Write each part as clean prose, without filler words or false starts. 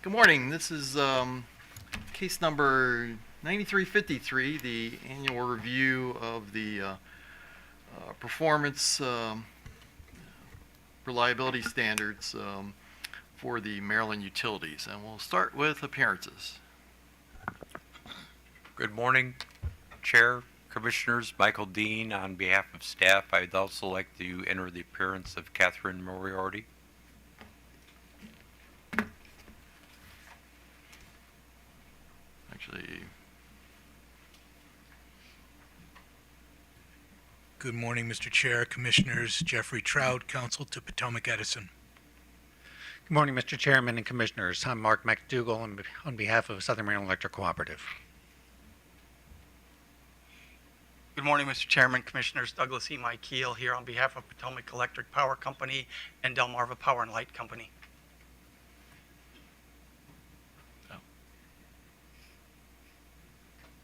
Good morning. This is case number 9353, the annual review of the performance reliability standards for the Maryland utilities. And we'll start with appearances. Good morning, Chair, Commissioners. Michael Dean on behalf of staff. I'd also like to enter the appearance of Catherine Moriarty. Actually, Good morning, Mr. Chair, Commissioners. Jeffrey Trout, Counsel to Potomac Edison. Good morning, Mr. Chairman and Commissioners. I'm Mark McDougall on behalf of Southern Maryland Electric Cooperative. Good morning, Mr. Chairman, Commissioners. Douglas E. Mike Keel here on behalf of Potomac Electric Power Company and Delmarva Power and Light Company.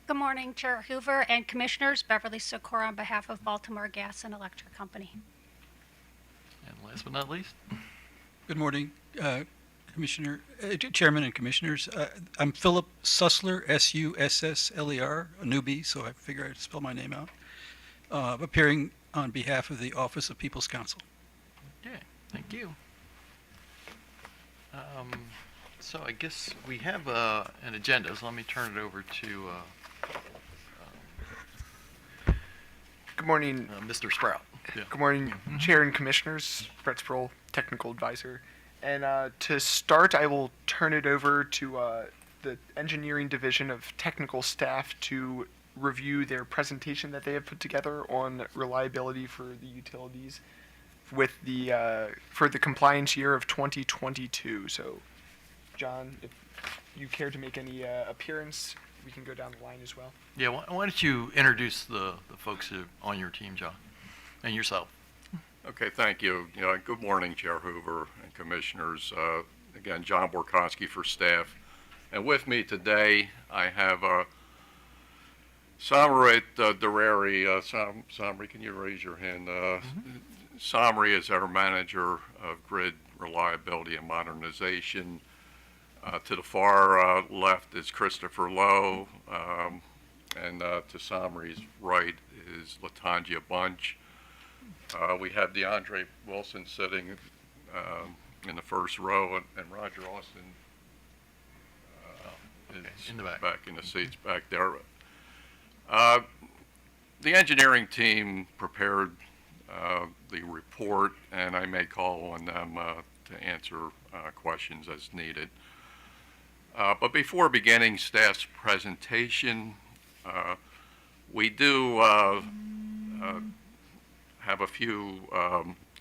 Good morning, Chair Hoover and Commissioners. Beverly Sikora on behalf of Baltimore Gas and Electric Company. and last but not least, Good morning, Chairman and Commissioners. I'm Philip Sussler, Sussler, a newbie, so I figure I'd spell my name out, appearing on behalf of the Office of People's Counsel. okay, thank you. So I guess we have an agenda, so let me turn it over to Good morning. Mr. Sprout. Yeah. Good morning, Chair and Commissioners. Brett Sproul, Technical Advisor. And to start, I will turn it over to the Engineering Division of Technical Staff to review their presentation that they have put together on reliability for the utilities with the for the compliance year of 2022. So, John, if you care to make any appearance, we can go down the line as well. Yeah, why don't you introduce the folks on your team, John, and yourself. Okay, thank you. Good morning, Chair Hoover and Commissioners. Again, John Borkowski for staff. And with me today, I have Samrit Durrari. Samri, can you raise your hand? Samri is our Manager of Grid Reliability and Modernization. To the far left is Christopher Lowe, and to Samri's right is Latangia Bunch. We have DeAndre Wilson sitting in the first row, and Roger Austin is in the back. in the seats back there. The engineering team prepared the report, and I may call on them to answer questions as needed. But before beginning staff's presentation, we do have a few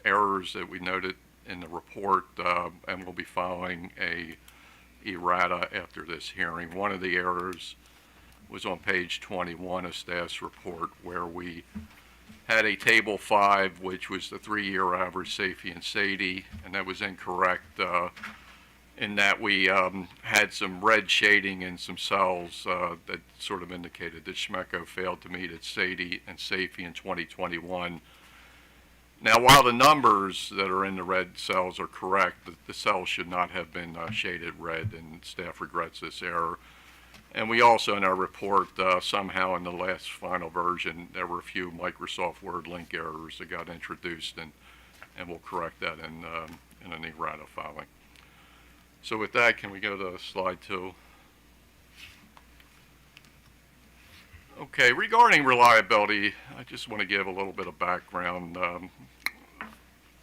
errors that we noted in the report, and we'll be filing a errata after this hearing. One of the errors was on page 21 of staff's report, where we had a table 5, which was the 3-year average SAIFI and SAIDI, and that was incorrect in that we had some red shading in some cells that sort of indicated that SHMECO failed to meet its SAIDI and SAIFI in 2021. Now, while the numbers that are in the red cells are correct, the cells should not have been shaded red, and staff regrets this error. And we also, in our report, somehow in the last final version, there were a few Microsoft Word link errors that got introduced, and we'll correct that in an errata filing. So with that, can we go to slide 2? Okay, regarding reliability, I just want to give a little bit of background.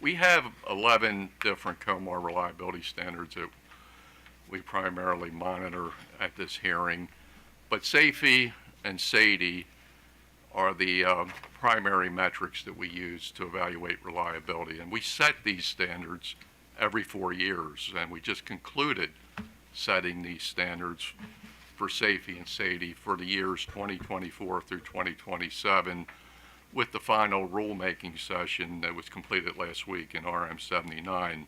We have 11 different COMAR reliability standards that we primarily monitor at this hearing, but SAIFI and SAIDI are the primary metrics that we use to evaluate reliability, and we set these standards every 4 years, and we just concluded setting these standards for SAIFI and SAIDI for the years 2024 through 2027, with the final rulemaking session that was completed last week in RM 79.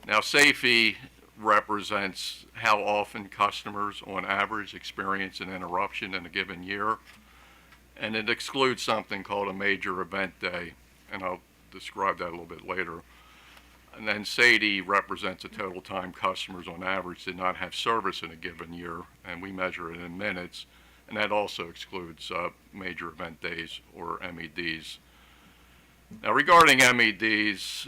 Now, SAIFI represents how often customers on average experience an interruption in a given year, and it excludes something called a major event day, and I'll describe that a little bit later. And then SAIDI represents the total time customers on average did not have service in a given year, and we measure it in minutes, and that also excludes major event days or MEDs. Now regarding MEDs,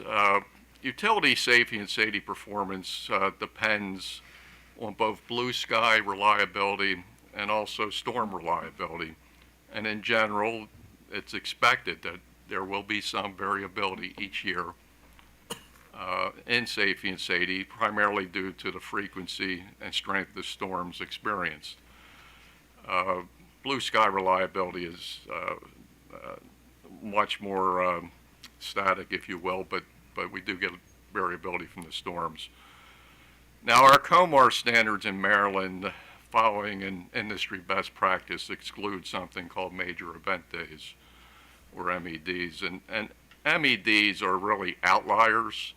utility safety and SAIDI performance depends on both blue sky reliability and also storm reliability. And in general, it's expected that there will be some variability each year in safety and SAIDI, primarily due to the frequency and strength of the storms experienced. Blue sky reliability is much more static, if you will, but we do get variability from the storms. Now, our COMAR standards in Maryland, following an industry best practice, exclude something called major event days, or MEDs. And MEDs are really outliers.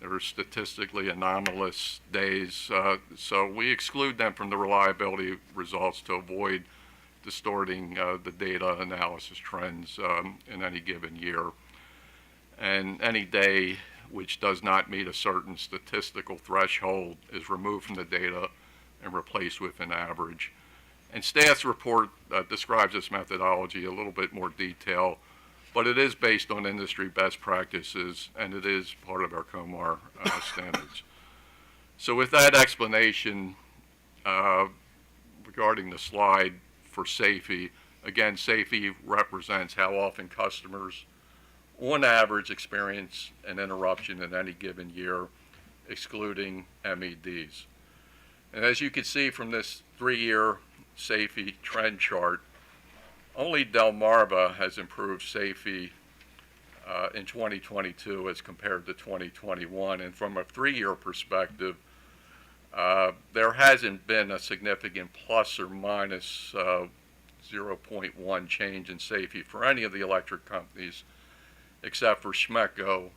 They're statistically anomalous days, so we exclude them from the reliability results to avoid distorting the data analysis trends in any given year. And any day which does not meet a certain statistical threshold is removed from the data and replaced with an average. And staff's report describes this methodology a little bit more detail, but it is based on industry best practices, and it is part of our COMAR standards. So with that explanation regarding the slide for SAFE, again, SAFE represents how often customers on average experience an interruption in any given year, excluding MEDs. And as you can see from this 3-year SAFE trend chart, only Delmarva has improved SAFE in 2022 as compared to 2021. And from a 3-year perspective, there hasn't been a significant plus or minus 0.1 change in SAFE for any of the electric companies, except for SHMECO,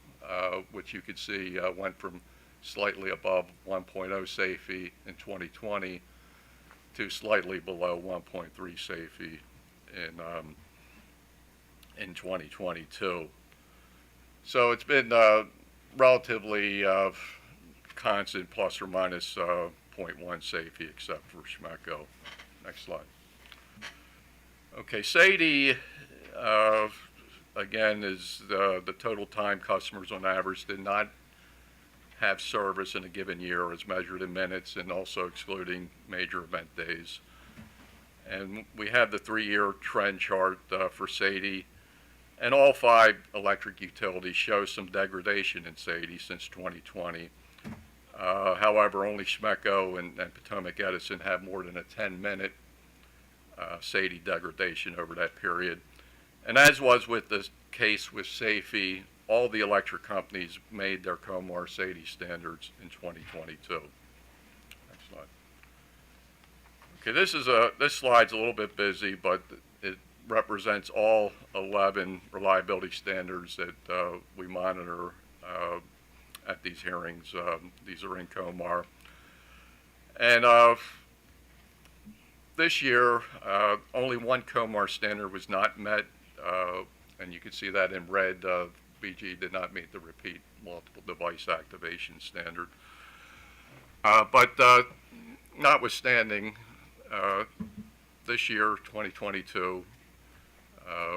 which you could see went from slightly above 1.0 SAFE in 2020 to slightly below 1.3 SAFE in 2022. So it's been relatively constant, plus or minus 0.1 SAFE, except for SHMECO. Next slide. Okay, SAIDI, again, is the total time customers on average did not have service in a given year as measured in minutes, and also excluding major event days. And we have the 3-year trend chart for SAIDI, and all 5 electric utilities show some degradation in SAIDI since 2020. However, only SHMECO and Potomac Edison have more than a 10-minute SAIDI degradation over that period. And as was with the case with SAFE, all the electric companies made their COMAR SAIDI standards in 2022. Next slide. Okay, this slide's a little bit busy, but it represents all 11 reliability standards that we monitor at these hearings. These are in COMAR. And this year, only one COMAR standard was not met, and you can see that in red. BG did not meet the repeat multiple device activation standard. But notwithstanding, this year, 2022,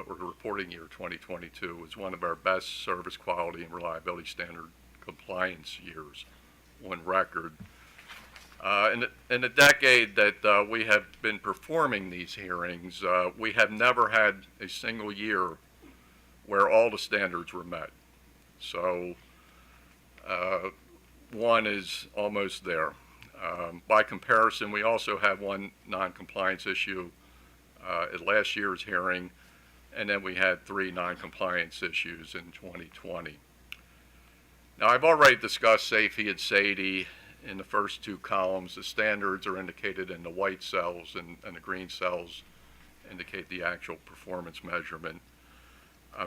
or the reporting year 2022, was one of our best service quality and reliability standard compliance years on record. In the decade that we have been performing these hearings, we have never had a single year where all the standards were met. So one is almost there. By comparison, we also had one non-compliance issue at last year's hearing, and then we had 3 non-compliance issues in 2020. Now, I've already discussed SAFE and SAIDI in the first 2 columns. The standards are indicated in the white cells, and the green cells indicate the actual performance measurement.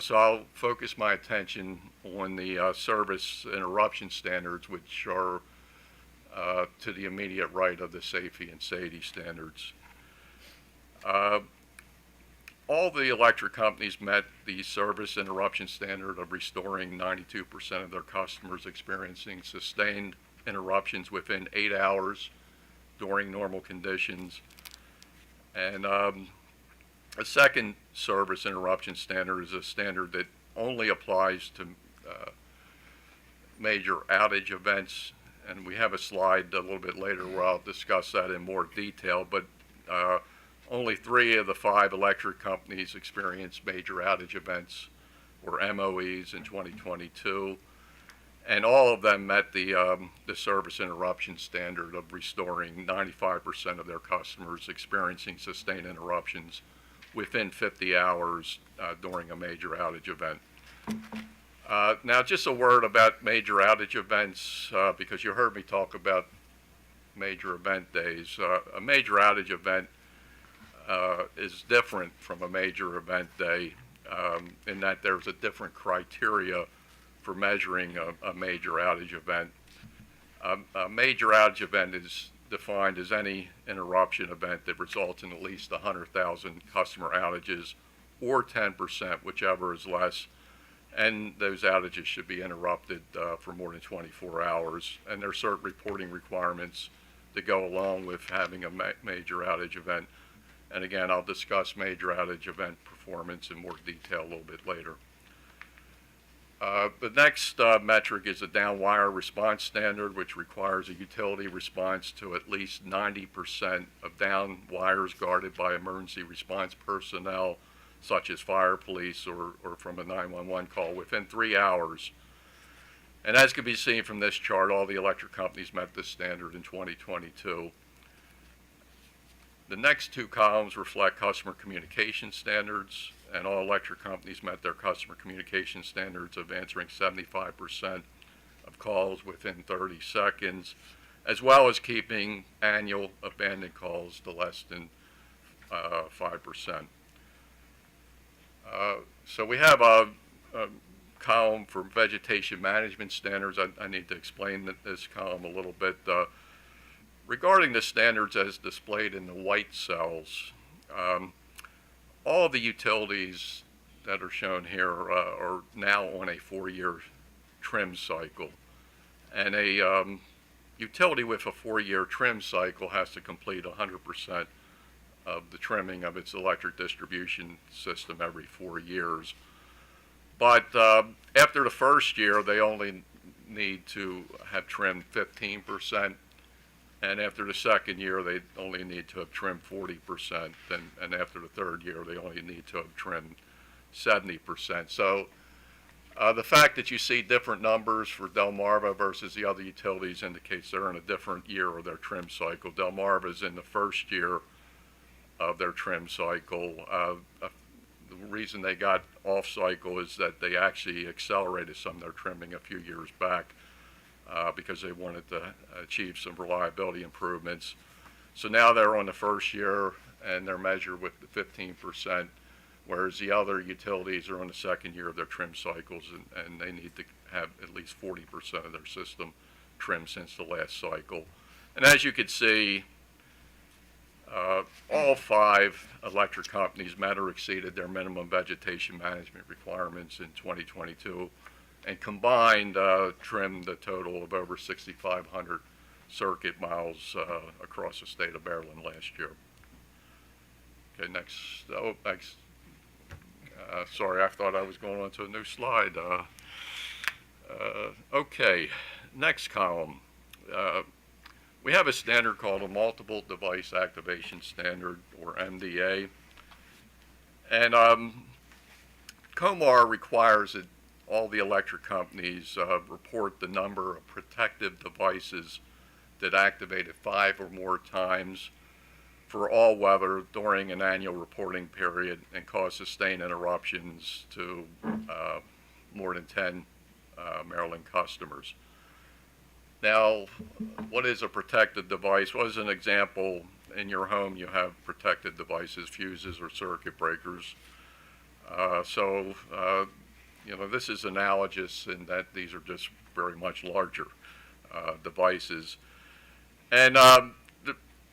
So I'll focus my attention on the service interruption standards, which are to the immediate right of the SAFE and SAIDI standards. all the electric companies met the service interruption standard of restoring 92% of their customers experiencing sustained interruptions within 8 hours during normal conditions. And a second service interruption standard is a standard that only applies to major outage events. And we have a slide a little bit later where I'll discuss that in more detail, but only 3 of the 5 electric companies experienced major outage events or MOEs in 2022. And all of them met the service interruption standard of restoring 95% of their customers experiencing sustained interruptions within 50 hours during a major outage event. Now, just a word about major outage events, because you heard me talk about major event days. A major outage event is different from a major event day in that there's a different criteria for measuring a major outage event. A major outage event is defined as any interruption event that results in at least 100,000 customer outages or 10%, whichever is less. And those outages should be interrupted for more than 24 hours. And there are certain reporting requirements that go along with having a major outage event. And again, I'll discuss major outage event performance in more detail a little bit later. The next metric is a down wire response standard, which requires a utility response to at least 90% of down wires guarded by emergency response personnel, such as fire, police, or from a 911 call within 3 hours. And as can be seen from this chart, all the electric companies met this standard in 2022. The next 2 columns reflect customer communication standards, and all electric companies met their customer communication standards of answering 75% of calls within 30 seconds, as well as keeping annual abandoned calls to less than 5%. So we have a column for vegetation management standards. I need to explain this column a little bit. Regarding the standards as displayed in the white cells, all of the utilities that are shown here are now on a 4-year trim cycle. And a utility with a 4-year trim cycle has to complete 100% of the trimming of its electric distribution system every 4 years. But after the first year, they only need to have trimmed 15%. And after the second year, they only need to have trimmed 40%. And after the third year, they only need to have trimmed 70%. So the fact that you see different numbers for Delmarva versus the other utilities indicates they're in a different year of their trim cycle. Delmarva is in the first year of their trim cycle. The reason they got off cycle is that they actually accelerated some of their trimming a few years back. Because they wanted to achieve some reliability improvements. So now they're on the first year and they're measured with the 15%, whereas the other utilities are on the second year of their trim cycles and they need to have at least 40% of their system trimmed since the last cycle. And as you can see, all 5 electric companies met or exceeded their minimum vegetation management requirements in 2022. And combined trimmed a total of over 6,500 circuit miles across the state of Maryland last year. Okay, next. Sorry, I thought I was going on to a new slide. Okay, next column. We have a standard called a Multiple Device Activation Standard, or MDA. And COMAR requires that all the electric companies report the number of protective devices that activated 5 or more times for all weather during an annual reporting period and cause sustained interruptions to more than 10 Maryland customers. Now, what is a protected device? Well, as an example, in your home you have protected devices, fuses or circuit breakers. You know, this is analogous in that these are just very much larger devices. And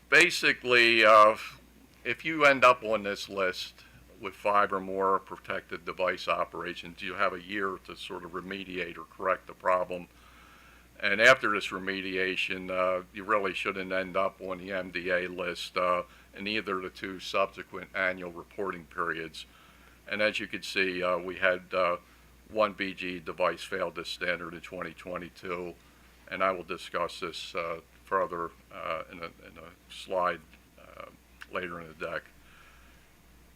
basically, if you end up on this list, with 5 or more protected device operations, you have a year to sort of remediate or correct the problem. And after this remediation, you really shouldn't end up on the MDA list in either of the 2 subsequent annual reporting periods. And as you can see, we had 1 BGE device fail this standard in 2022, and I will discuss this further in a slide later in the deck.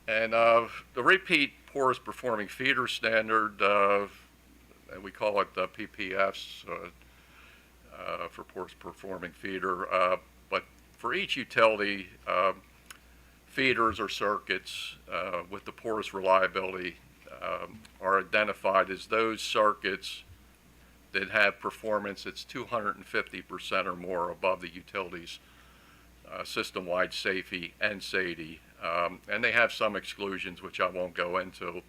And the repeat poorest performing feeder standard, we call it PPFs for poorest performing feeder, but for each utility, feeders or circuits with the poorest reliability are identified as those circuits that have performance that's 250% or more above the utility's system-wide safety and SAIDI. And they have some exclusions, which I won't go into.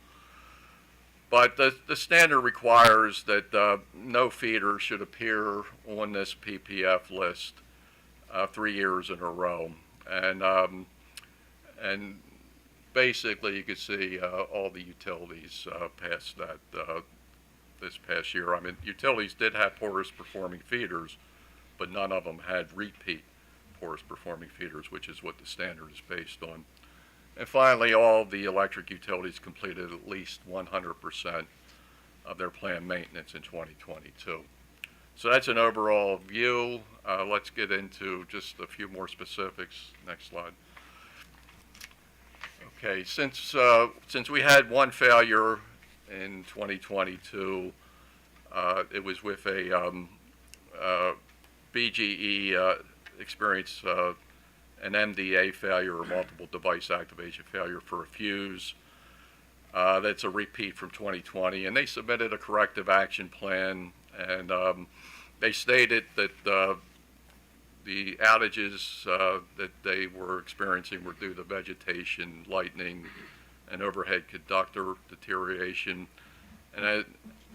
But the standard requires that no feeder should appear on this PPF list 3 years in a row. And basically, you can see all the utilities passed that this past year. I mean, utilities did have poorest performing feeders, but none of them had repeat poorest performing feeders, which is what the standard is based on. And finally, all the electric utilities completed at least 100% of their planned maintenance in 2022. So that's an overall view. Let's get into just a few more specifics. Next slide. Okay, since we had 1 failure in 2022, it was with a BGE experienced an MDA failure or multiple device activation failure for a fuse. That's a repeat from 2020, and they submitted a corrective action plan, and they stated that the outages that they were experiencing were due to vegetation, lightning, and overhead conductor deterioration. And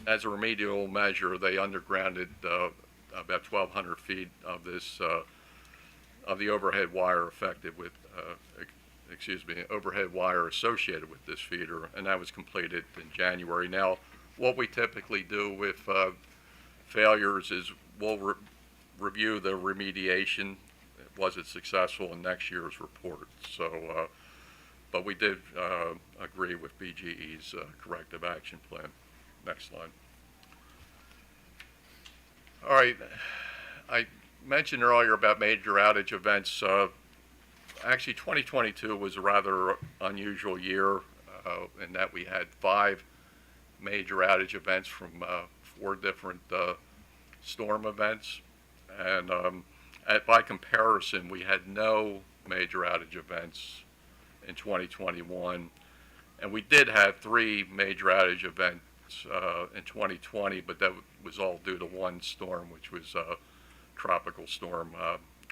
as a remedial measure, they undergrounded about 1,200 feet of this of the overhead wire affected with, overhead wire associated with this feeder, and that was completed in January. Now, what we typically do with failures is we'll review the remediation. Was it successful in next year's report? So, but we did agree with BGE's corrective action plan. Next slide. All right, I mentioned earlier about major outage events. Actually, 2022 was a rather unusual year in that we had 5 major outage events from 4 different storm events. And by comparison, we had no major outage events in 2021. And we did have 3 major outage events in 2020, but that was all due to 1 storm, which was Tropical Storm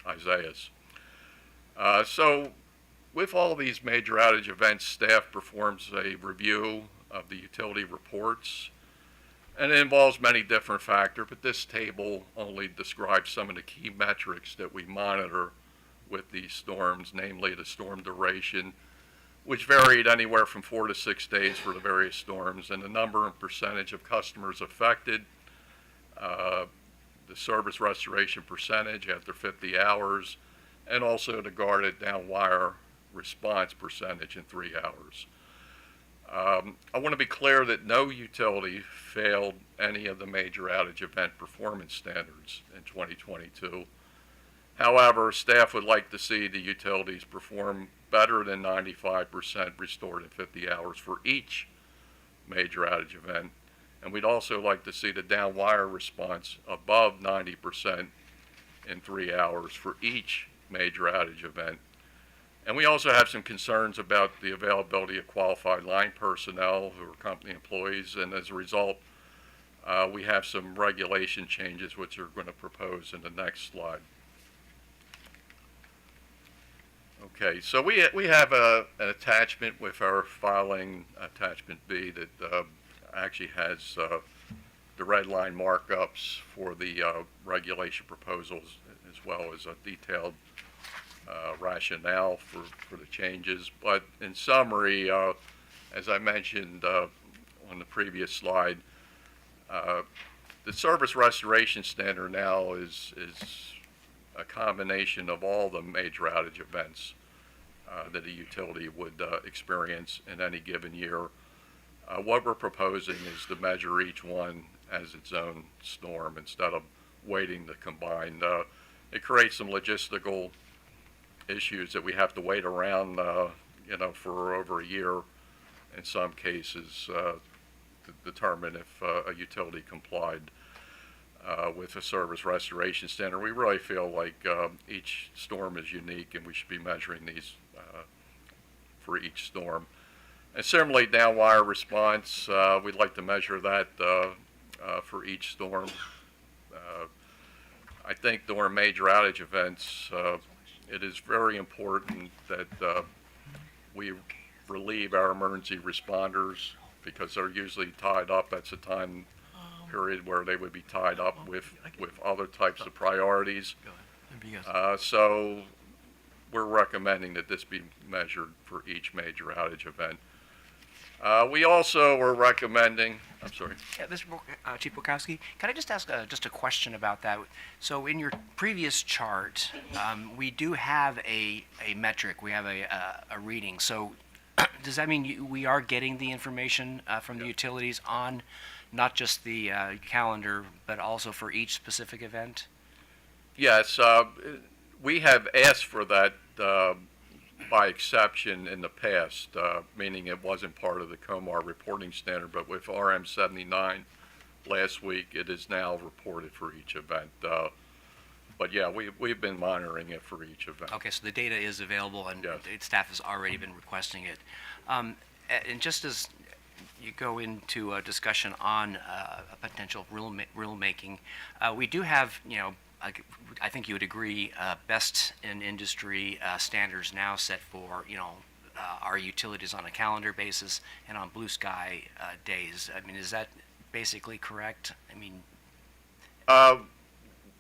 Isaias. So with all these major outage events, staff performs a review of the utility reports, and it involves many different factors, but this table only describes some of the key metrics that we monitor with these storms, namely the storm duration, which varied anywhere from 4 to 6 days for the various storms, and the number and percentage of customers affected, the service restoration percentage after 50 hours, and also the guarded down wire response percentage in 3 hours. I want to be clear that no utility failed any of the major outage event performance standards in 2022. However, staff would like to see the utilities perform better than 95% restored in 50 hours for each major outage event. And we'd also like to see the down wire response above 90% in 3 hours for each major outage event. And we also have some concerns about the availability of qualified line personnel who are company employees, and as a result, we have some regulation changes which are going to propose in the next slide. Okay, so we have an attachment with our filing, attachment B, that actually has the red line markups for the regulation proposals, as well as a detailed rationale for the changes. But in summary, as I mentioned on the previous slide, the service restoration standard now is a combination of all the major outage events that a utility would experience in any given year. What we're proposing is to measure each one as its own storm instead of waiting to combine. It creates some logistical issues that we have to wait around, for over a year in some cases to determine if a utility complied with a service restoration standard. We really feel like each storm is unique and we should be measuring these for each storm. And similarly, downwire response, we'd like to measure that for each storm. I think during major outage events, it is very important that we relieve our emergency responders because they're usually tied up. That's a time period where they would be tied up with other types of priorities. So we're recommending that this be measured for each major outage event. We also are recommending, I'm sorry. Yeah, Chief Bukowski, can I just ask just a question about that? So in your previous chart, we do have a metric, we have a reading. So does that mean we are getting the information from the utilities on not just the calendar, but also for each specific event? Yes, we have asked for that by exception in the past, meaning it wasn't part of the COMAR reporting standard, but with RM 79 last week, it is now reported for each event. But yeah, we've been monitoring it for each event. Okay, so the data is available and Yes. staff has already been requesting it. And just as you go into a discussion on a potential rulemaking, we do have, I think you would agree, best in industry standards now set for, our utilities on a calendar basis and on blue sky days. I mean, is that basically correct? I mean,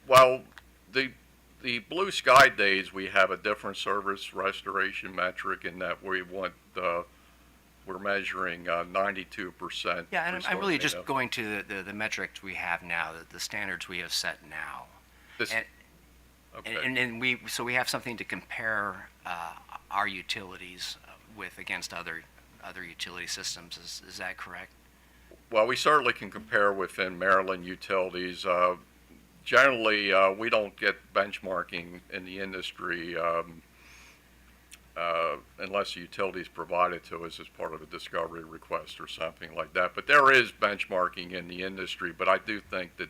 Well, the blue sky days, we have a different service restoration metric in that we're measuring 92%. yeah, and I'm really just restore data. going to the metrics we have now, the standards we have set now. This- And, okay. and we have something to compare our utilities with against other utility systems. Is that correct? Well, we certainly can compare within Maryland utilities. Generally, we don't get benchmarking in the industry unless the utilities provide it to us as part of a discovery request or something like that. But there is benchmarking in the industry, but I do think that,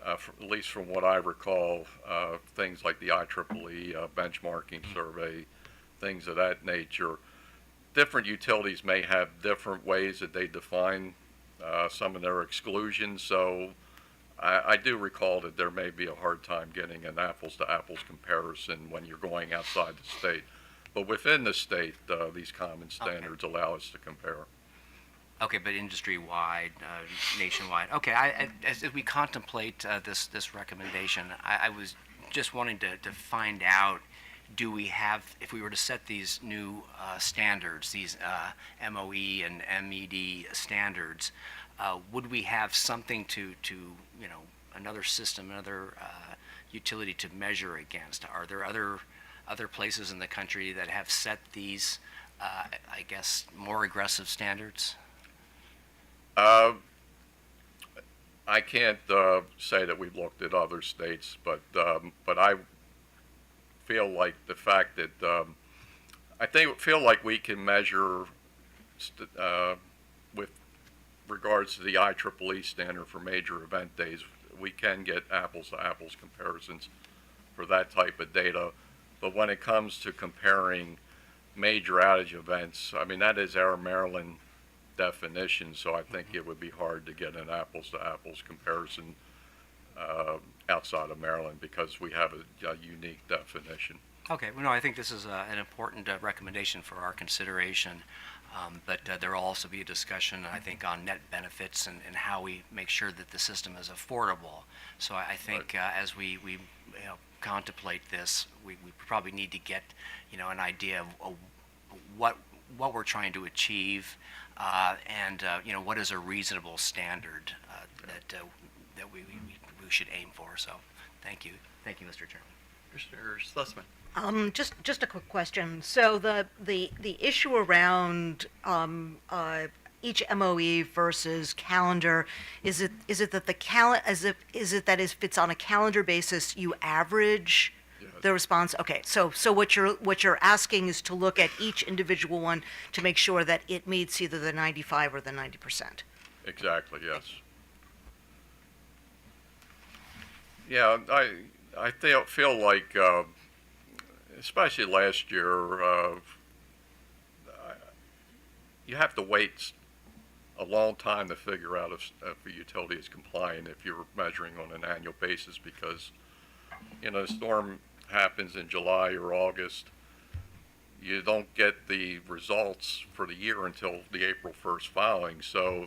at least from what I recall, things like the IEEE benchmarking survey, things of that nature, different utilities may have different ways that they define some of their exclusions. So I do recall that there may be a hard time getting an apples-to-apples comparison when you're going outside the state. But within the state, these common standards allow us to compare. Okay, but industry-wide, nationwide. Okay, as we contemplate this recommendation, I was just wanting to find out, do we have, if we were to set these new standards, these MOE and MED standards, would we have something to another system, another utility to measure against? Are there other places in the country that have set these, I guess, more aggressive standards? I can't say that we've looked at other states, but I feel like the fact that feel like we can measure with regards to the IEEE standard for major event days, we can get apples-to-apples comparisons for that type of data. But when it comes to comparing major outage events, I mean, that is our Maryland definition, so I think it would be hard to get an apples-to-apples comparison outside of Maryland because we have a unique definition. Okay, well, no, I think this is an important recommendation for our consideration, but there will also be a discussion, I think, on net benefits and how we make sure that the system is affordable. So I think as we contemplate this, we probably need to get an idea of what what we're trying to achieve, and what is a reasonable standard that we should aim for. So, thank you, Mr. Chairman. Commissioner Sussman. Just a quick question. So the issue around each MOE versus calendar, is it that is it that if it's on a calendar basis you average the response? Okay, so what you're asking is to look at each individual one to make sure that it meets either the 95 or the 90%. Exactly, yes. Yeah, I feel like, especially last year, you have to wait a long time to figure out if a utility is compliant if you're measuring on an annual basis, because, a storm happens in July or August. You don't get the results for the year until the April 1st filing, so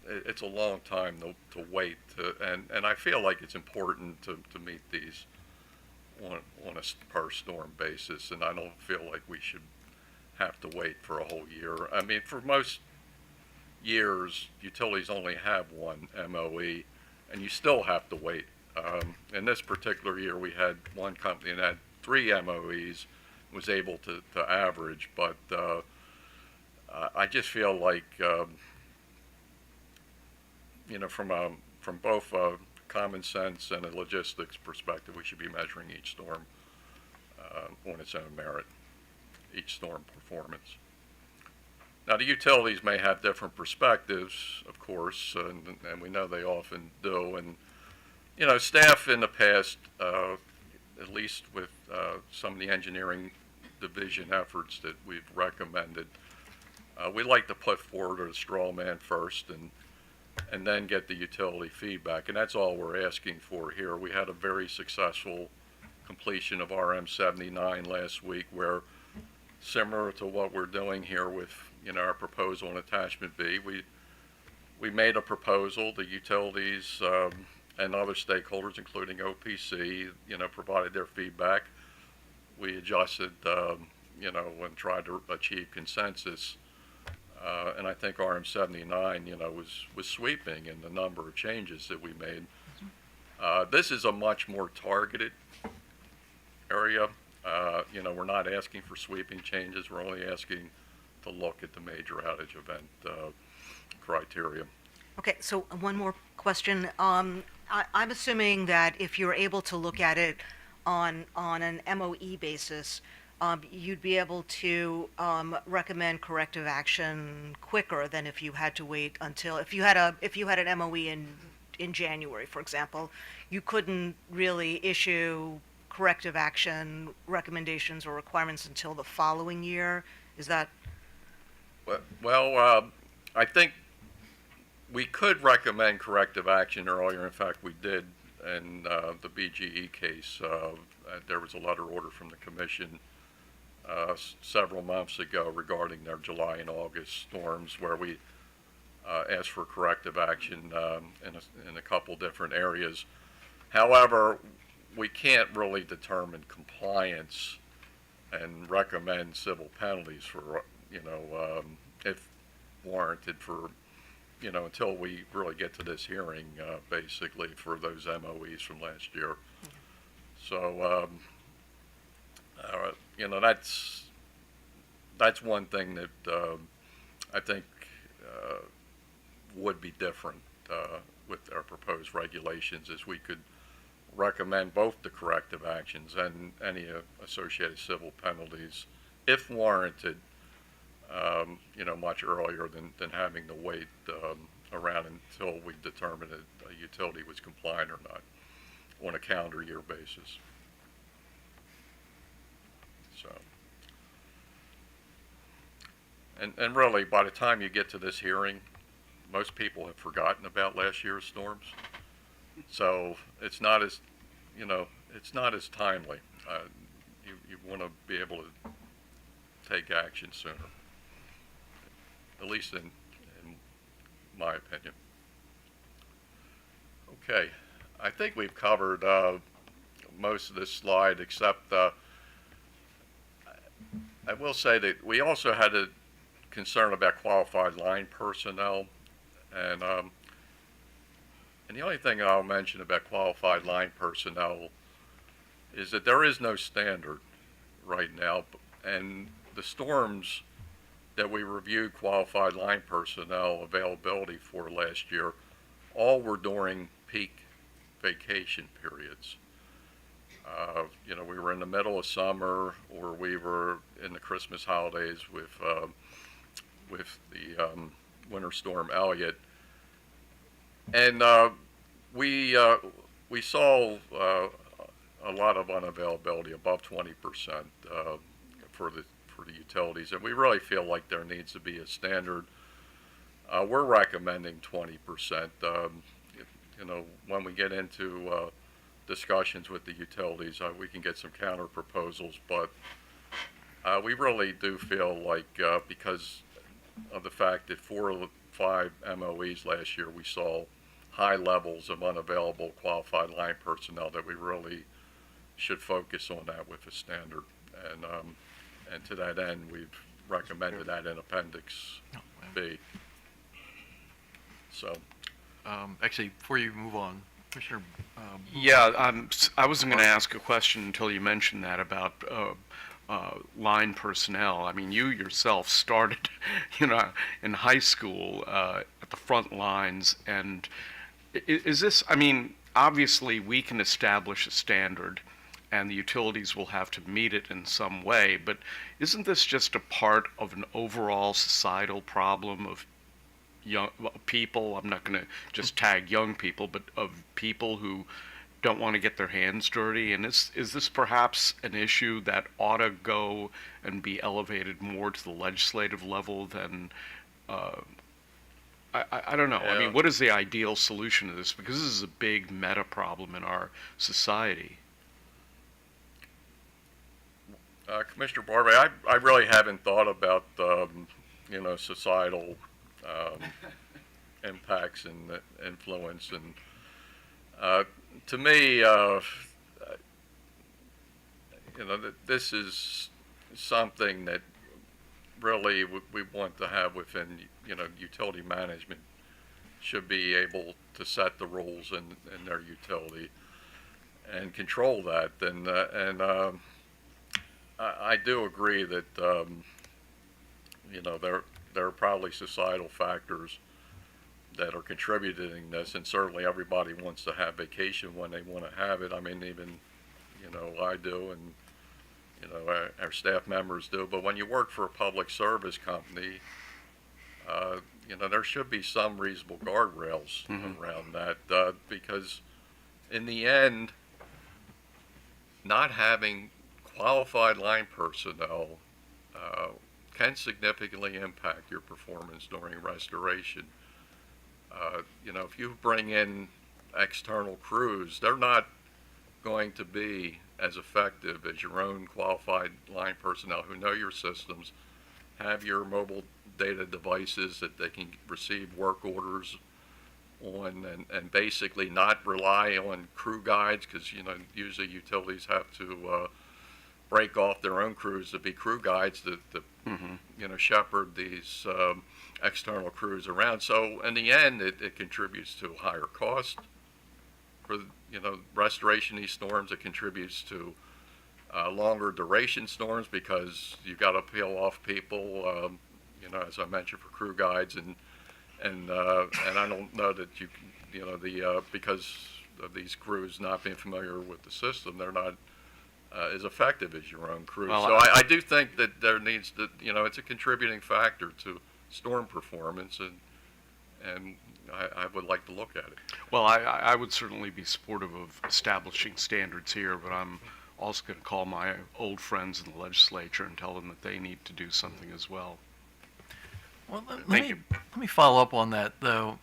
it's a long time to wait. And I feel like it's important to meet these on a per storm basis, and I don't feel like we should have to wait for a whole year. I mean, for most years, utilities only have one MOE, and you still have to wait. In this particular year, we had one company that had 3 MOEs, was able to average, but I just feel like, from both common sense and a logistics perspective, we should be measuring each storm on its own merit, each storm performance. Now, the utilities may have different perspectives, of course, and we know they often do. And, staff in the past, at least with some of the engineering division efforts that we've recommended, we like to put forward a straw man first and then get the utility feedback. And that's all we're asking for here. We had a very successful completion of RM79 last week, where, similar to what we're doing here with our proposal in attachment B, we made a proposal. The utilities and other stakeholders, including OPC, provided their feedback. We adjusted, and tried to achieve consensus. And I think RM79, was sweeping in the number of changes that we made. This is a much more targeted area. We're not asking for sweeping changes. We're only asking to look at the major outage event criteria. Okay, so one more question. I'm assuming that if you're able to look at it on an MOE basis, you'd be able to recommend corrective action quicker than if you had to wait until, if you had an MOE in January, for example, you couldn't really issue corrective action recommendations or requirements until the following year. Is that? Well, I think we could recommend corrective action earlier. In fact, we did in the BGE case. There was a letter order from the commission several months ago regarding their July and August storms, where we asked for corrective action in a couple different areas. However, we can't really determine compliance and recommend civil penalties for, if warranted, for, until we really get to this hearing, basically, for those MOEs from last year. So, that's one thing that I think would be different with our proposed regulations, is we could recommend both the corrective actions and any associated civil penalties, if warranted, much earlier than having to wait around until we determine that a utility was compliant or not on a calendar year basis. So, and really, by the time you get to this hearing, most people have forgotten about last year's storms. So it's not as, it's not as timely. You want to be able to take action sooner, at least in my opinion. Okay, I think we've covered most of this slide, except I will say that we also had a concern about qualified line personnel, and the only thing I'll mention about qualified line personnel is that there is no standard right now, and the storms that we reviewed qualified line personnel availability for last year, all were during peak vacation periods. We were in the middle of summer, or we were in the Christmas holidays with the winter storm Elliott, and we saw a lot of unavailability, above 20% for the utilities, and we really feel like there needs to be a standard. We're recommending 20%. When we get into discussions with the utilities, we can get some counter proposals, but we really do feel like because of the fact that 4 of the 5 MOEs last year, we saw high levels of unavailable qualified line personnel, that we really should focus on that with a standard. And to that end, we've recommended that in Appendix B. So, Actually, before you move on, Commissioner. Yeah, I wasn't going to ask a question until you mentioned that about line personnel. I mean, you yourself started, in high school at the front lines, and is this? I mean, obviously we can establish a standard, and the utilities will have to meet it in some way. But isn't this just a part of an overall societal problem of young people? I'm not going to just tag young people, but of people who don't want to get their hands dirty. And is this perhaps an issue that ought to go and be elevated more to the legislative level than? I don't know. Yeah. I mean, what is the ideal solution to this? Because this is a big meta problem in our society. Commissioner Barbe, I really haven't thought about societal impacts and influence, and to me, this is something that really we want to have within utility management. Should be able to set the rules in their utility and control that, and I do agree that there are probably societal factors that are contributing this, and certainly everybody wants to have vacation when they want to have it. I mean, even I do, and our staff members do. But when you work for a public service company, there should be some reasonable guardrails around that, because in the end, not having qualified line personnel can significantly impact your performance during restoration. If you bring in external crews, they're not going to be as effective as your own qualified line personnel who know your systems, have your mobile data devices that they can receive work orders on, and basically not rely on crew guides, because usually utilities have to break off their own crews to be crew guides to shepherd these external crews around. So in the end, it contributes to a higher cost for restoration of these storms. It contributes to longer duration storms, because you've got to peel off people, as I mentioned, for crew guides, and I don't know that because of these crews not being familiar with the system, they're not as effective as your own crew. Well, so I do think that there needs to, it's a contributing factor to storm performance, and I would like to look at it. Well, I would certainly be supportive of establishing standards here, but I'm also going to call my old friends in the legislature and tell them that they need to do something as well. Well, Thank you. let me follow up on that, though.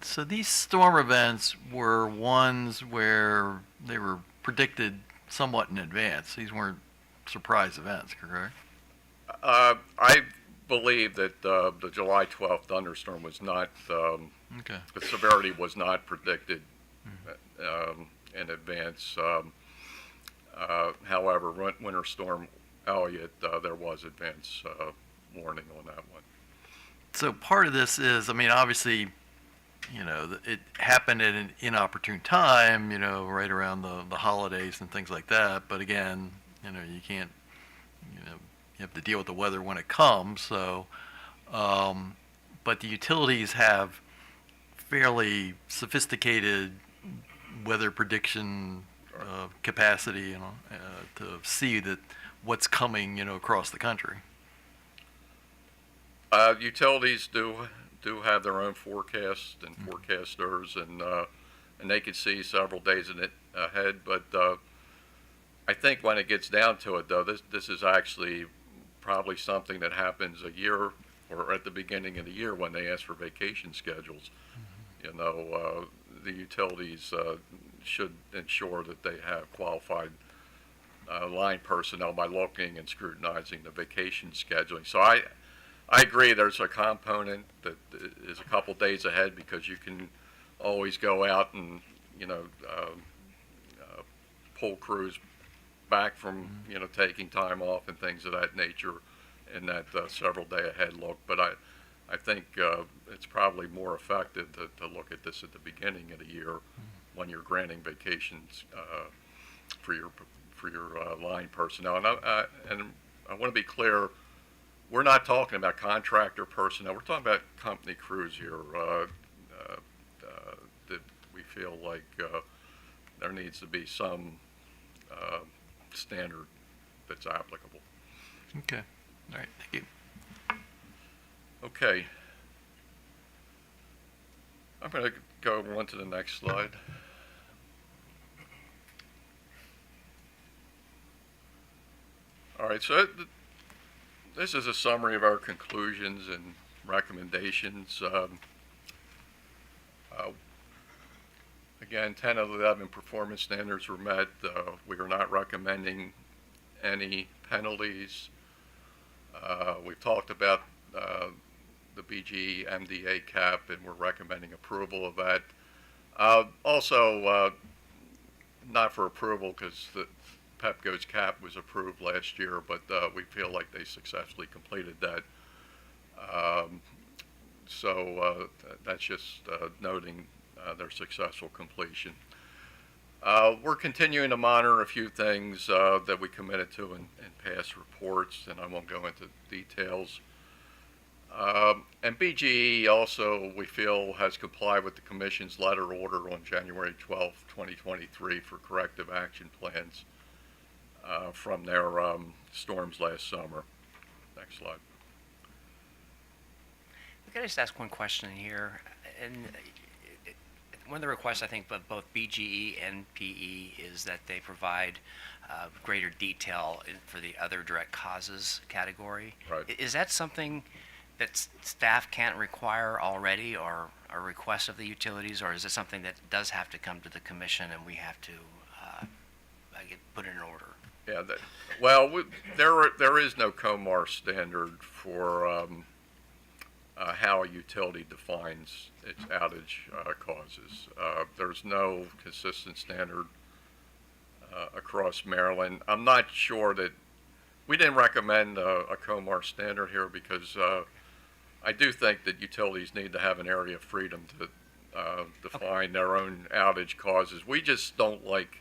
So these storm events were ones where they were predicted somewhat in advance. These weren't surprise events, correct? I believe that the July 12th thunderstorm was not, Okay. the severity was not predicted in advance. However, Winter Storm Elliott, there was advance warning on that one. So part of this is, I mean, obviously, it happened at an inopportune time, right around the holidays and things like that. But again, you can't, you have to deal with the weather when it comes. So, but the utilities have fairly sophisticated weather prediction capacity, to see that what's coming, across the country. Utilities do have their own forecasts and forecasters, and they can see several days ahead. But I think when it gets down to it, though, this is actually probably something that happens a year or at the beginning of the year when they ask for vacation schedules. The utilities should ensure that they have qualified line personnel by looking and scrutinizing the vacation scheduling. So I agree there's a component that is a couple days ahead, because you can always go out and, pull crews back from, taking time off and things of that nature in that several day ahead look. But I think it's probably more effective to look at this at the beginning of the year when you're granting vacations for your line personnel. And I want to be clear, we're not talking about contractor personnel. We're talking about company crews here. That we feel like there needs to be some standard that's applicable. Okay. All right. Thank you. Okay. I'm going to go on to the next slide. All right, so this is a summary of our conclusions and recommendations. Again, 10 of the 11 performance standards were met. We are not recommending any penalties. We've talked about the BGE MDA cap, and we're recommending approval of that. Also, not for approval because the Pepco's cap was approved last year, but we feel like they successfully completed that. So that's just noting their successful completion. We're continuing to monitor a few things that we committed to in past reports, and I won't go into details. And BGE also, we feel, has complied with the Commission's letter order on January 12, 2023 for corrective action plans from their storms last summer. Next slide. Can I just ask one question here? And one of the requests, I think, of both BGE and PE is that they provide greater detail for the other direct causes category. Right. Is that something that staff can't require already, or a request of the utilities, or is it something that does have to come to the Commission and we have to put in order? Yeah, there is no COMAR standard for how a utility defines its outage causes. There's no consistent standard across Maryland. I'm not sure that we didn't recommend a COMAR standard here because I do think that utilities need to have an area of freedom to define their own outage causes. We just don't like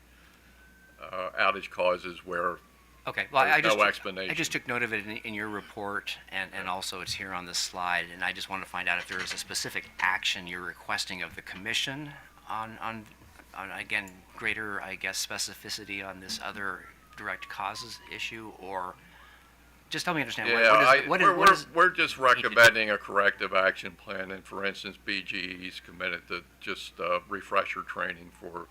outage causes where Okay, well, there's no explanation. I just took note of it in your report, and also it's here on this slide, and I just want to find out if there is a specific action you're requesting of the Commission on again, greater, I guess, specificity on this other direct causes issue, or just help me understand. We're just recommending a corrective action plan, and for instance, BGE's committed to just refresher training for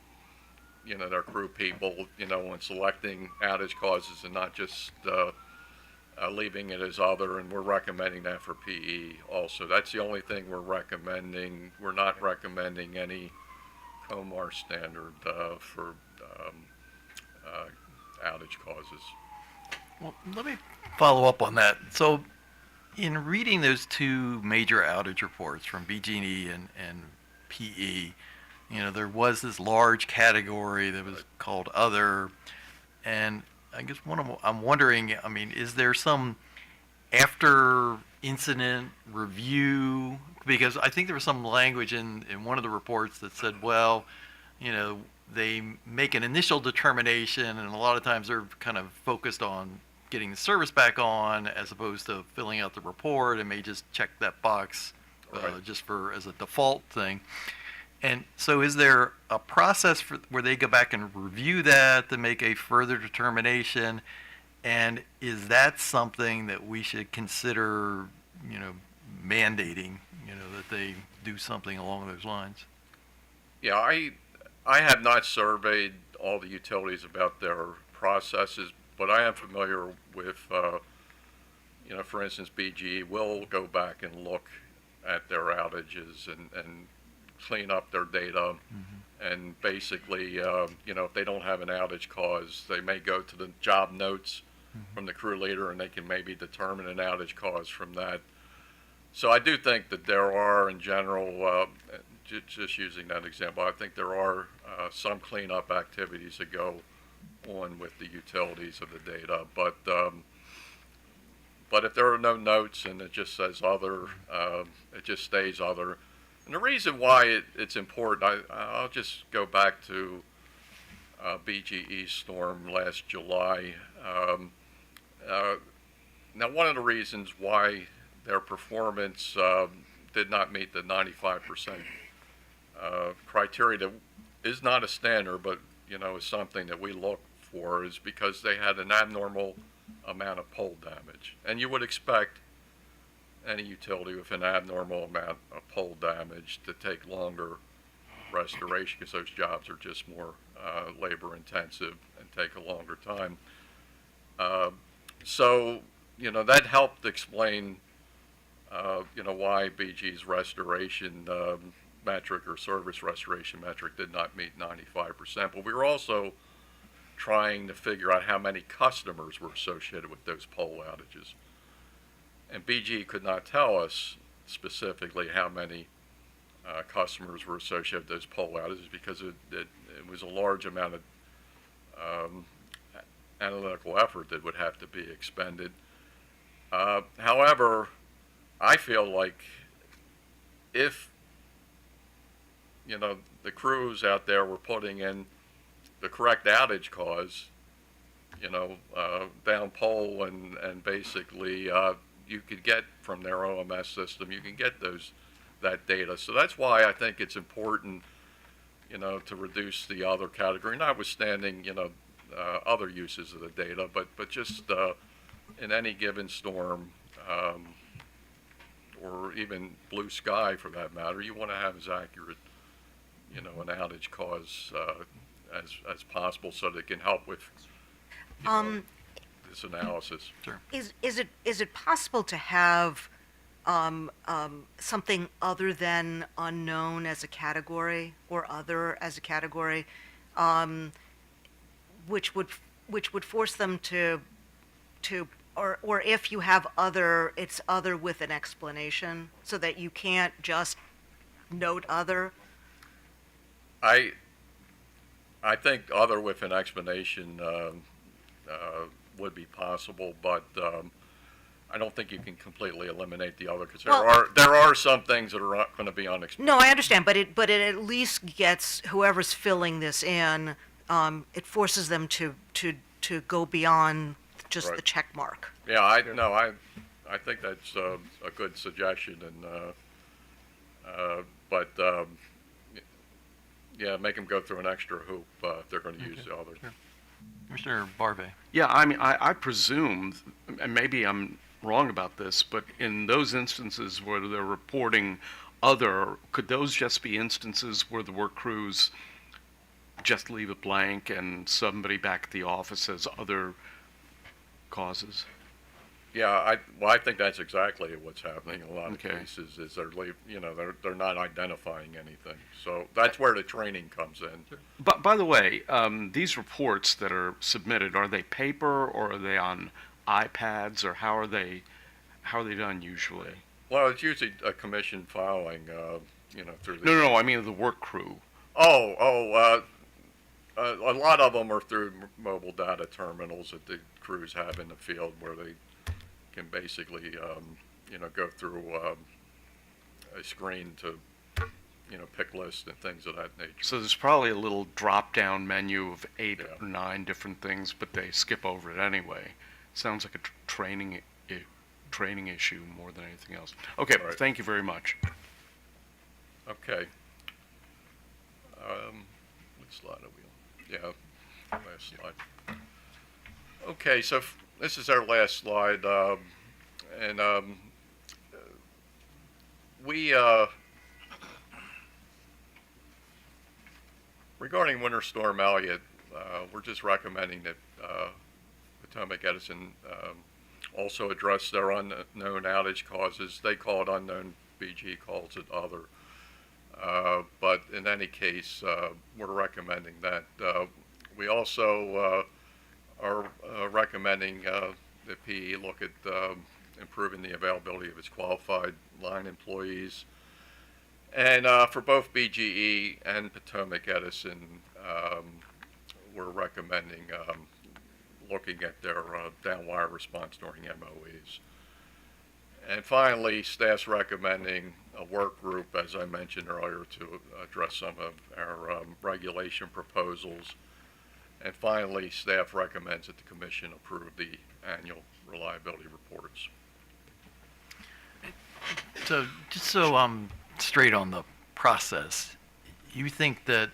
their crew people, when selecting outage causes and not just leaving it as other, and we're recommending that for PE also. That's the only thing we're recommending. We're not recommending any COMAR standard for outage causes. Well, let me follow up on that. So, in reading those two major outage reports from BG&E and PE, there was this large category that was called other, and I guess I'm wondering, I mean, is there some after incident review? Because I think there was some language in one of the reports that said, well, you know, they make an initial determination, and a lot of times they're kind of focused on getting the service back on as opposed to filling out the report, and may just check that box Right. just for as a default thing. And so is there a process where they go back and review that to make a further determination? And is that something that we should consider, you know, mandating, you know, that they do something along those lines? Yeah, I have not surveyed all the utilities about their processes, but I am familiar with, you know, for instance, BGE will go back and look at their outages and clean up their data. And basically, you know, if they don't have an outage cause, they may go to the job notes from the crew leader, and they can maybe determine an outage cause from that. So I do think that there are, in general, just using that example, I think there are some cleanup activities that go on with the utilities of the data. But if there are no notes and it just says other, it just stays other. And the reason why it's important, I'll just go back to BGE storm last July. Now, one of the reasons why their performance did not meet the 95% criteria that is not a standard, but you know is something that we look for, is because they had an abnormal amount of pole damage, and you would expect any utility with an abnormal amount of pole damage to take longer restoration because those jobs are just more labor intensive and take a longer time. So, you know, that helped explain, you know, why BG's restoration metric or service restoration metric did not meet 95%. But we were also trying to figure out how many customers were associated with those pole outages. And BG could not tell us specifically how many customers were associated with those pole outages because it was a large amount of analytical effort that would have to be expended. However, I feel like if, you know, the crews out there were putting in the correct outage cause, you know, down pole and basically you could get from their OMS system, you can get that data. So that's why I think it's important, you know, to reduce the other category, notwithstanding, you know, other uses of the data, but just in any given storm, or even blue sky for that matter, you want to have as accurate, you know, an outage cause as possible so that it can help with you know, this analysis. Sure. Is it possible to have something other than unknown as a category or other as a category, which would force them to or if you have other, it's other with an explanation so that you can't just note other? I think other with an explanation would be possible, but I don't think you can completely eliminate the other because there are some things that are going to be unexplained. No, I understand, but it at least gets whoever's filling this in. It forces them to go beyond just Right. the check mark. Yeah, I think that's a good suggestion, and but yeah, make them go through an extra hoop if they're going to use the other. Sure. Commissioner Barve. Yeah, I mean, I presume, and maybe I'm wrong about this, but in those instances where they're reporting other, could those just be instances where the work crews just leave it blank and somebody back at the office has other causes? Yeah, I think that's exactly what's happening in a lot of Okay. cases. Is they're not identifying anything. So that's where the training comes in. But by the way, these reports that are submitted, are they paper or are they on iPads, or how are they done usually? Well, it's usually a commission filing, through the. No, I mean the work crew. a lot of them are through mobile data terminals that the crews have in the field where they can basically, go through a screen to, pick lists and things of that nature. So there's probably a little drop-down menu of 8 Yeah. or 9 different things, but they skip over it anyway. Sounds like a training issue more than anything else. Okay, Right. thank you very much. Okay. What slide are we on? Yeah, last slide. Okay, so this is our last slide, and we, regarding Winter Storm Elliott, we're just recommending that Potomac Edison also address their unknown outage causes. They call it unknown, BG calls it other. But in any case, we're recommending that. We also are recommending that PE look at improving the availability of its qualified line employees. And for both BGE and Potomac Edison, we're recommending looking at their downwire response during MOEs. And finally, staff's recommending a work group, as I mentioned earlier, to address some of our regulation proposals. And finally, staff recommends that the commission approve the annual reliability reports. So, just so I'm straight on the process, you think that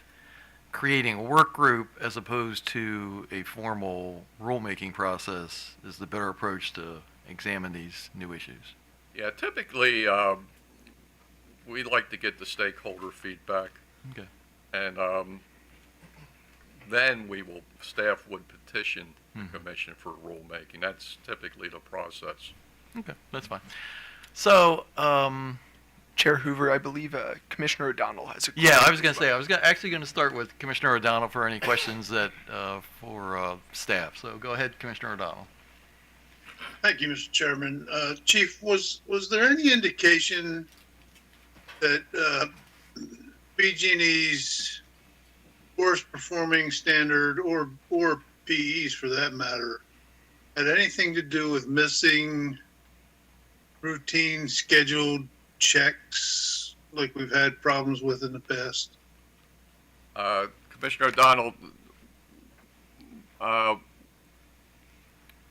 creating a work group as opposed to a formal rulemaking process is the better approach to examine these new issues? Yeah, typically, we like to get the stakeholder feedback. Okay. And then staff would petition the commission for rulemaking. That's typically the process. Okay, that's fine. So, Chair Hoover, I believe Commissioner O'Donnell has a question. yeah, I was going to say, I was actually going to start with Commissioner O'Donnell for any questions that for staff. So go ahead, Commissioner O'Donnell. Thank you, Mr. Chairman. Chief, was there any indication that BG&E's worst performing standard or PEs for that matter had anything to do with missing routine scheduled checks like we've had problems with in the past? Commissioner O'Donnell,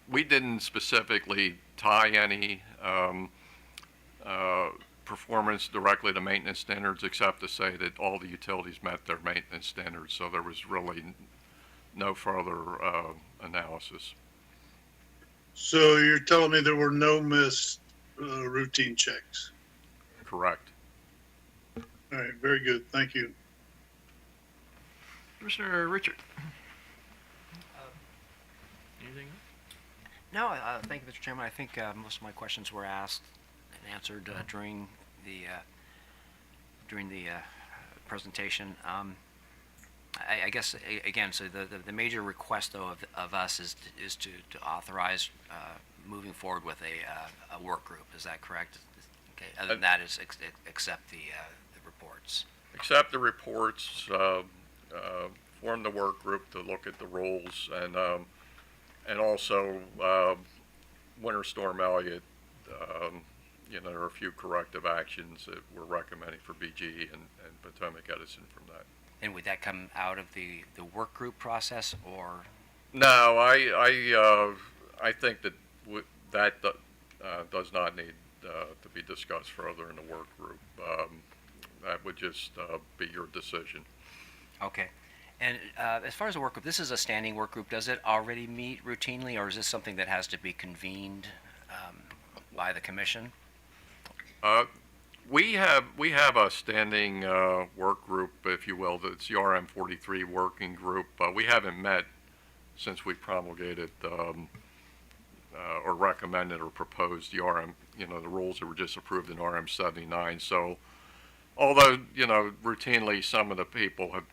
we didn't specifically tie any performance directly to maintenance standards, except to say that all the utilities met their maintenance standards, so there was really no further analysis. So you're telling me there were no missed routine checks? Correct. All right, very good. Thank you. Commissioner Richard. Anything else? No, thank you, Mr. Chairman. I think most of my questions were asked and answered during the presentation. I guess again, so the major request though of us is to authorize moving forward with a work group. Is that correct? Okay. Other than that, is accept the reports. Accept the reports, form the work group to look at the rules, and also Winter Storm Elliott. There are a few corrective actions that we're recommending for BGE and Potomac Edison from that. And would that come out of the work group process, or? No, I think that that does not need to be discussed further in the work group. That would just be your decision. Okay. And as far as the work group, this is a standing work group. Does it already meet routinely, or is this something that has to be convened by the commission? We have a standing work group, if you will. It's the RM43 working group. We haven't met since we promulgated or recommended or proposed the the rules that were just approved in RM79. So, although routinely some of the people have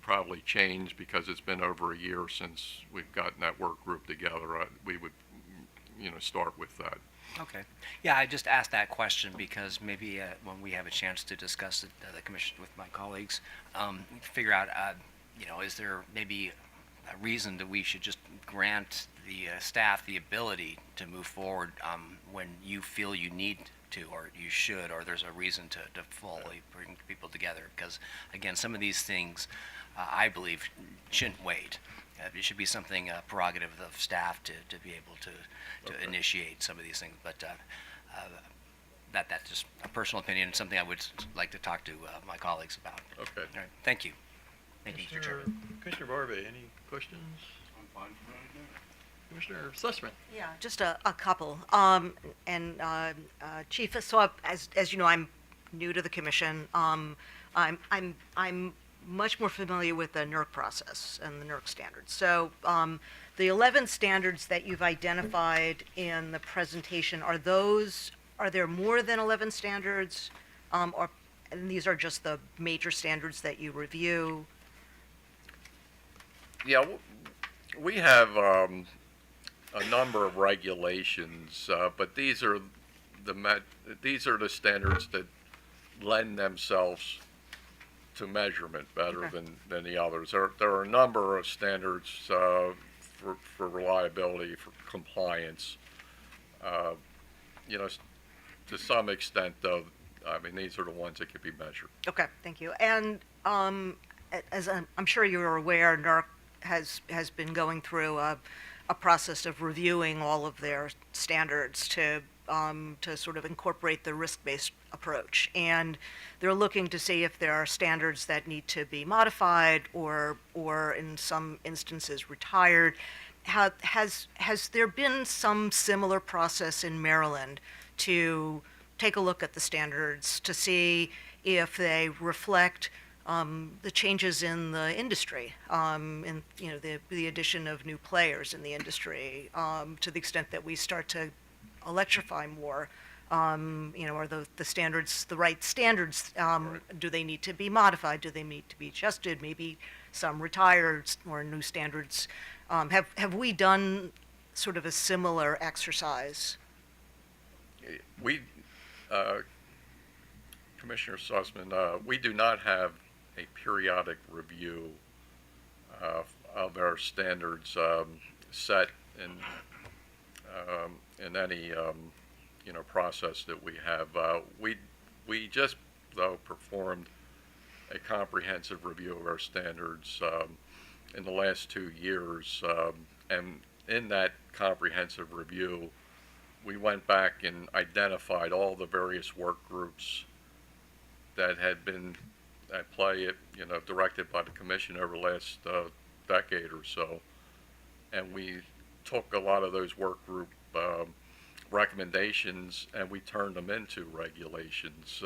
probably changed because it's been over a year since we've gotten that work group together, we would start with that. Okay. Yeah, I just asked that question because maybe when we have a chance to discuss the commission with my colleagues, figure out is there maybe a reason that we should just grant the staff the ability to move forward when you feel you need to, or you should, or there's a reason to fully bring people together? Because, again, some of these things, I believe, shouldn't wait. It should be something prerogative of staff to be able to initiate some of these things. But that's just a personal opinion, and something I would like to talk to my colleagues about. Okay. All right. Thank you. Thank you, Mr. Chairman. Commissioner Barbie, any questions? I'm fine for right now. Commissioner Sussman? Yeah, just a couple. Chief, so as you know, I'm new to the commission. I'm much more familiar with the NERC process and the NERC standards. So the 11 standards that you've identified in the presentation, are there more than 11 standards? And these are just the major standards that you review? Yeah, we have a number of regulations, but these are the standards that lend themselves to measurement better than the others. There are a number of standards for reliability, for compliance. To some extent, though, I mean, these are the ones that can be measured. Okay, thank you. And as I'm sure you're aware, NERC has been going through a process of reviewing all of their standards to sort of incorporate the risk-based approach. And they're looking to see if there are standards that need to be modified or in some instances retired. Has there been some similar process in Maryland to take a look at the standards to see if they reflect the changes in the industry, and the addition of new players in the industry, to the extent that we start to electrify more? Are the standards the right standards? Do they need to be modified? Do they need to be adjusted? Maybe some retired or new standards. Have we done sort of a similar exercise? We, Commissioner Sussman, we do not have a periodic review of our standards set in any process that we have. We just, though, performed a comprehensive review of our standards in the last 2 years, and in that comprehensive review, we went back and identified all the various work groups that had been at play, directed by the commission over the last decade or so, and we took a lot of those work group recommendations and we turned them into regulations.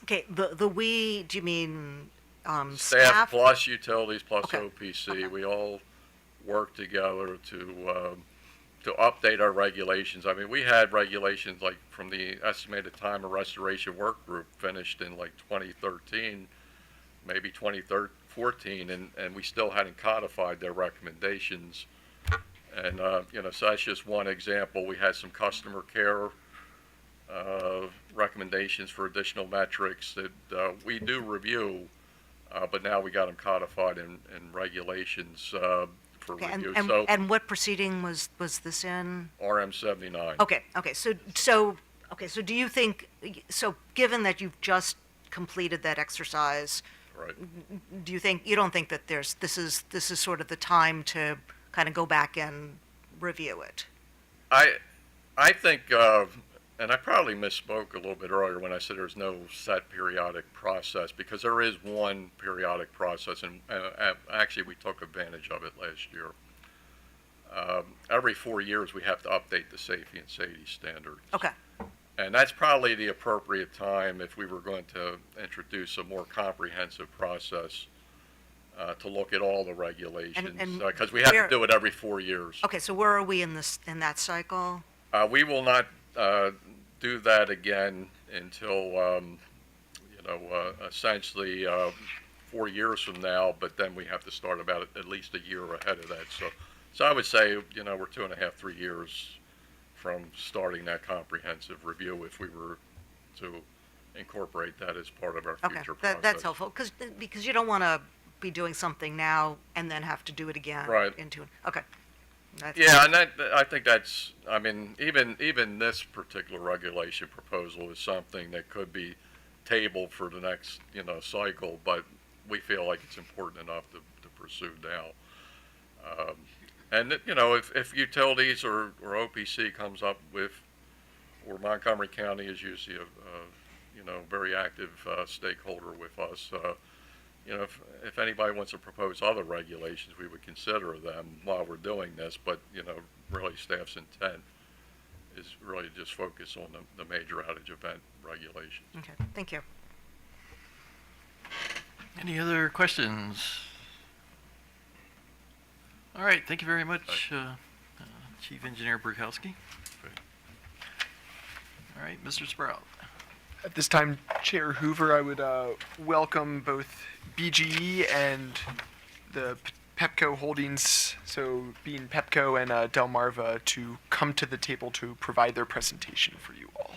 Okay, the we, do you mean staff plus utilities plus Okay. OPC, Okay. we all work together to update our regulations. I mean, we had regulations like from the estimated time of restoration work group finished in like 2013, maybe 2014, and we still hadn't codified their recommendations. And so that's just one example. We had some customer care recommendations for additional metrics that we do review, but now we got them codified in regulations for Okay, review. and, So and what proceeding was this in? RM 79. Okay, so do you think, so given that you've just completed that exercise, Right. you don't think that this is sort of the time to kind of go back and review it? I think, and I probably misspoke a little bit earlier when I said there's no set periodic process, because there is one periodic process, and actually we took advantage of it last year. Every 4 years we have to update the safety and SAIDI standards. Okay, And that's probably the appropriate time if we were going to introduce a more comprehensive process to look at all the regulations, and because we have where- to do it every 4 years. okay, so where are we in that cycle? We will not do that again until, essentially 4 years from now, but then we have to start about at least a year ahead of that. So I would say, we're 2.5, 3 years from starting that comprehensive review if we were to incorporate that as part of our Okay, future process. that's helpful, because you don't want to be doing something now and then have to do it again. Right. Okay. That's- Yeah, and I think that's, I mean, even this particular regulation proposal is something that could be tabled for the next, cycle, but we feel like it's important enough to pursue now. And, if utilities or OPC comes up with, or Montgomery County is usually a very active stakeholder with us, if anybody wants to propose other regulations, we would consider them while we're doing this, but, really staff's intent is really just focus on the major outage event regulations. Okay, thank you. Any other questions? All right, thank you very much, Chief Engineer Brukowski. All right, Mr. Sprout. At this time, Chair Hoover, I would welcome both BGE and the Pepco Holdings, so being Pepco and Delmarva, to come to the table to provide their presentation for you all.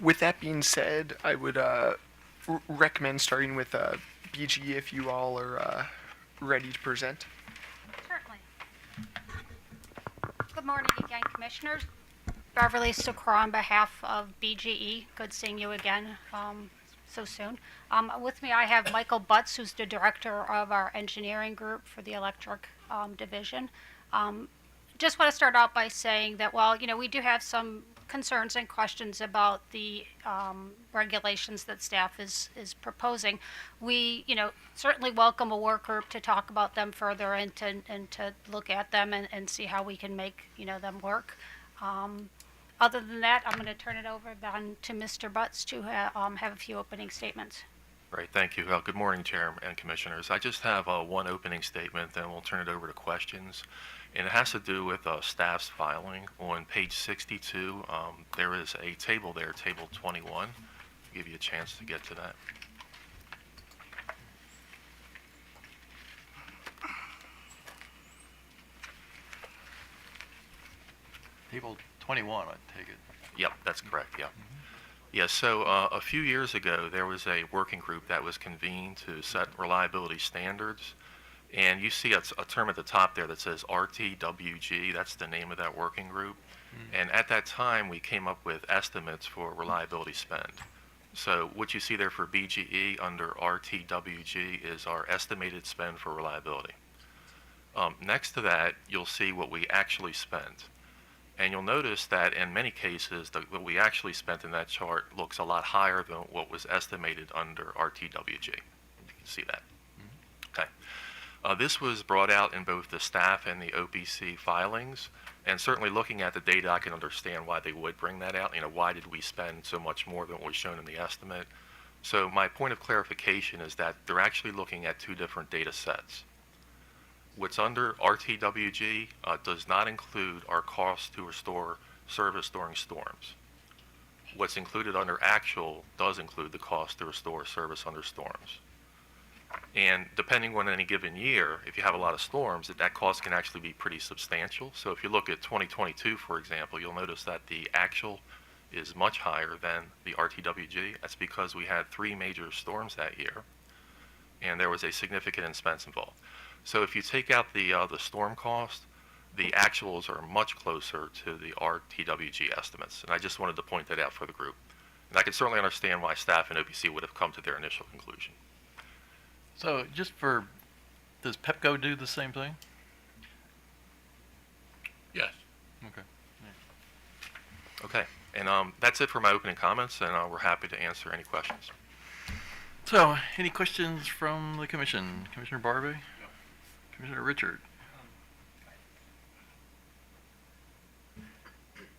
With that being said, I would recommend starting with BGE if you all are ready to present. Certainly. Good morning again, Commissioners. Beverly Sikora on behalf of BGE. Good seeing you again so soon. With me, I have Michael Butts, who's the director of our engineering group for the electric division. Just want to start out by saying that while, we do have some concerns and questions about the regulations that staff is proposing, we, certainly welcome a work group to talk about them further and to look at them and see how we can make, them work. Other than that, I'm going to turn it over then to Mr. Butts to have a few opening statements. Great, thank you. Good morning, Chair and Commissioners. I just have one opening statement, then we'll turn it over to questions. And it has to do with staff's filing. On page 62, there is a table there, table 21. I'll give you a chance to get to that. Table 21, I take it. Yep, that's correct, yep. Yeah, so a few years ago, there was a working group that was convened to set reliability standards. And you see a term at the top there that says RTWG. That's the name of that working group. And at that time, we came up with estimates for reliability spend. So what you see there for BGE under RTWG is our estimated spend for reliability. Next to that, you'll see what we actually spent. And you'll notice that in many cases, what we actually spent in that chart looks a lot higher than what was estimated under RTWG. You can see that. Okay. This was brought out in both the staff and the OPC filings, and certainly looking at the data, I can understand why they would bring that out. Why did we spend so much more than what was shown in the estimate? So my point of clarification is that they're actually looking at two different data sets. What's under RTWG does not include our cost to restore service during storms. What's included under actual does include the cost to restore service under storms. And depending on any given year, if you have a lot of storms, that cost can actually be pretty substantial. So if you look at 2022, for example, you'll notice that the actual is much higher than the RTWG. That's because we had 3 major storms that year, and there was a significant expense involved. So if you take out the storm cost, the actuals are much closer to the RTWG estimates. And I just wanted to point that out for the group. And I can certainly understand why staff and OPC would have come to their initial conclusion. So does Pepco do the same thing? Yes. Okay. Okay, and that's it for my opening comments, and we're happy to answer any questions. So, any questions from the commission? Commissioner Barbie? No. Commissioner Richard?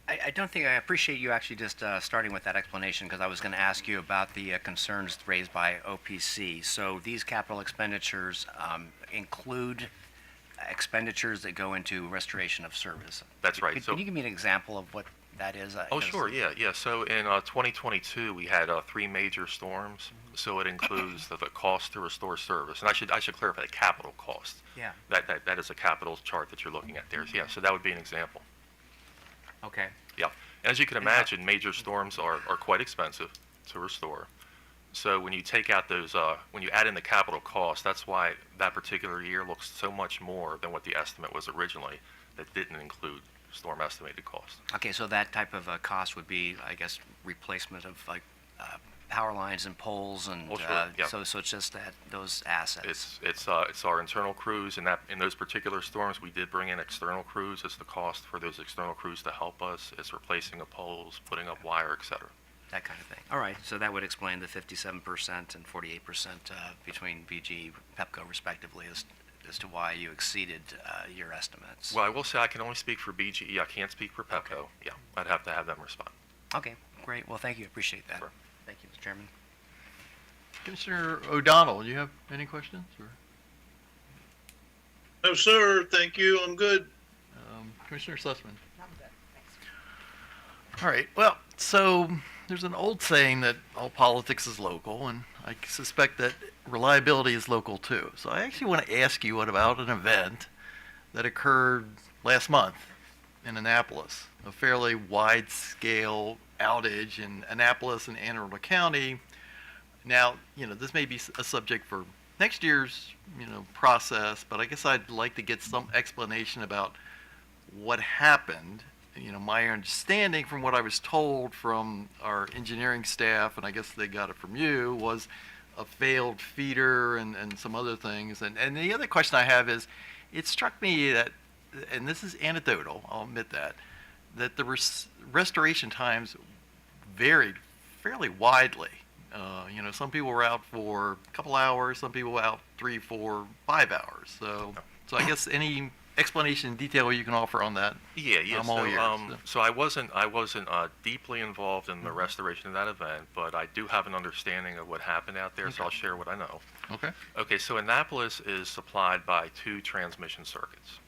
I don't think I appreciate you actually just starting with that explanation, because I was going to ask you about the concerns raised by OPC. So these capital expenditures include expenditures that go into restoration of service. That's right. Can you give me an example of what that is? Oh, sure. Yeah. So in 2022, we had 3 major storms. So it includes the cost to restore service, and I should clarify the capital cost. Yeah. That is a capital chart that you're looking at there. So, yeah. So that would be an example. Okay. Yeah. And as you can imagine, major storms are quite expensive to restore. So when you take out those, when you add in the capital cost, that's why that particular year looks so much more than what the estimate was originally. That didn't include storm estimated cost. Okay, so that type of cost would be, I guess, replacement of like power lines and poles, and Oh, sure, yeah. so it's just that those assets. It's our internal crews, and that in those particular storms we did bring in external crews. It's the cost for those external crews to help us. It's replacing the poles, putting up wire, etc. That kind of thing. All right, so that would explain the 57% and 48% between BG, Pepco, respectively, as to why you exceeded your estimates. Well, I will say I can only speak for BGE. I can't speak for Pepco. Okay. Yeah, I'd have to have them respond. Okay, great. Well, thank you. Appreciate that. Sure. Thank you, Mr. Chairman. Commissioner O'Donnell, do you have any questions? Or, No, sir. Thank you. I'm good. Commissioner Sussman? All right. Well, so there's an old saying that all politics is local, and I suspect that reliability is local too. So I actually want to ask you, what about an event that occurred last month in Annapolis, a fairly wide-scale outage in Annapolis and Anne Arundel County? Now, this may be a subject for next year's, process, but I guess I'd like to get some explanation about what happened. My understanding from what I was told from our engineering staff, and I guess they got it from you, was a failed feeder and some other things. And the other question I have is, it struck me that, and this is anecdotal, I'll admit that the restoration times varied fairly widely. Some people were out for a couple hours, some people were out 3, 4, 5 hours. So I guess any explanation in detail you can offer on that? Yeah. I'm all ears. So I wasn't deeply involved in the restoration of that event, but I do have an understanding of what happened out there, so I'll share what I know. Okay. Okay, so Annapolis is supplied by 2 transmission circuits.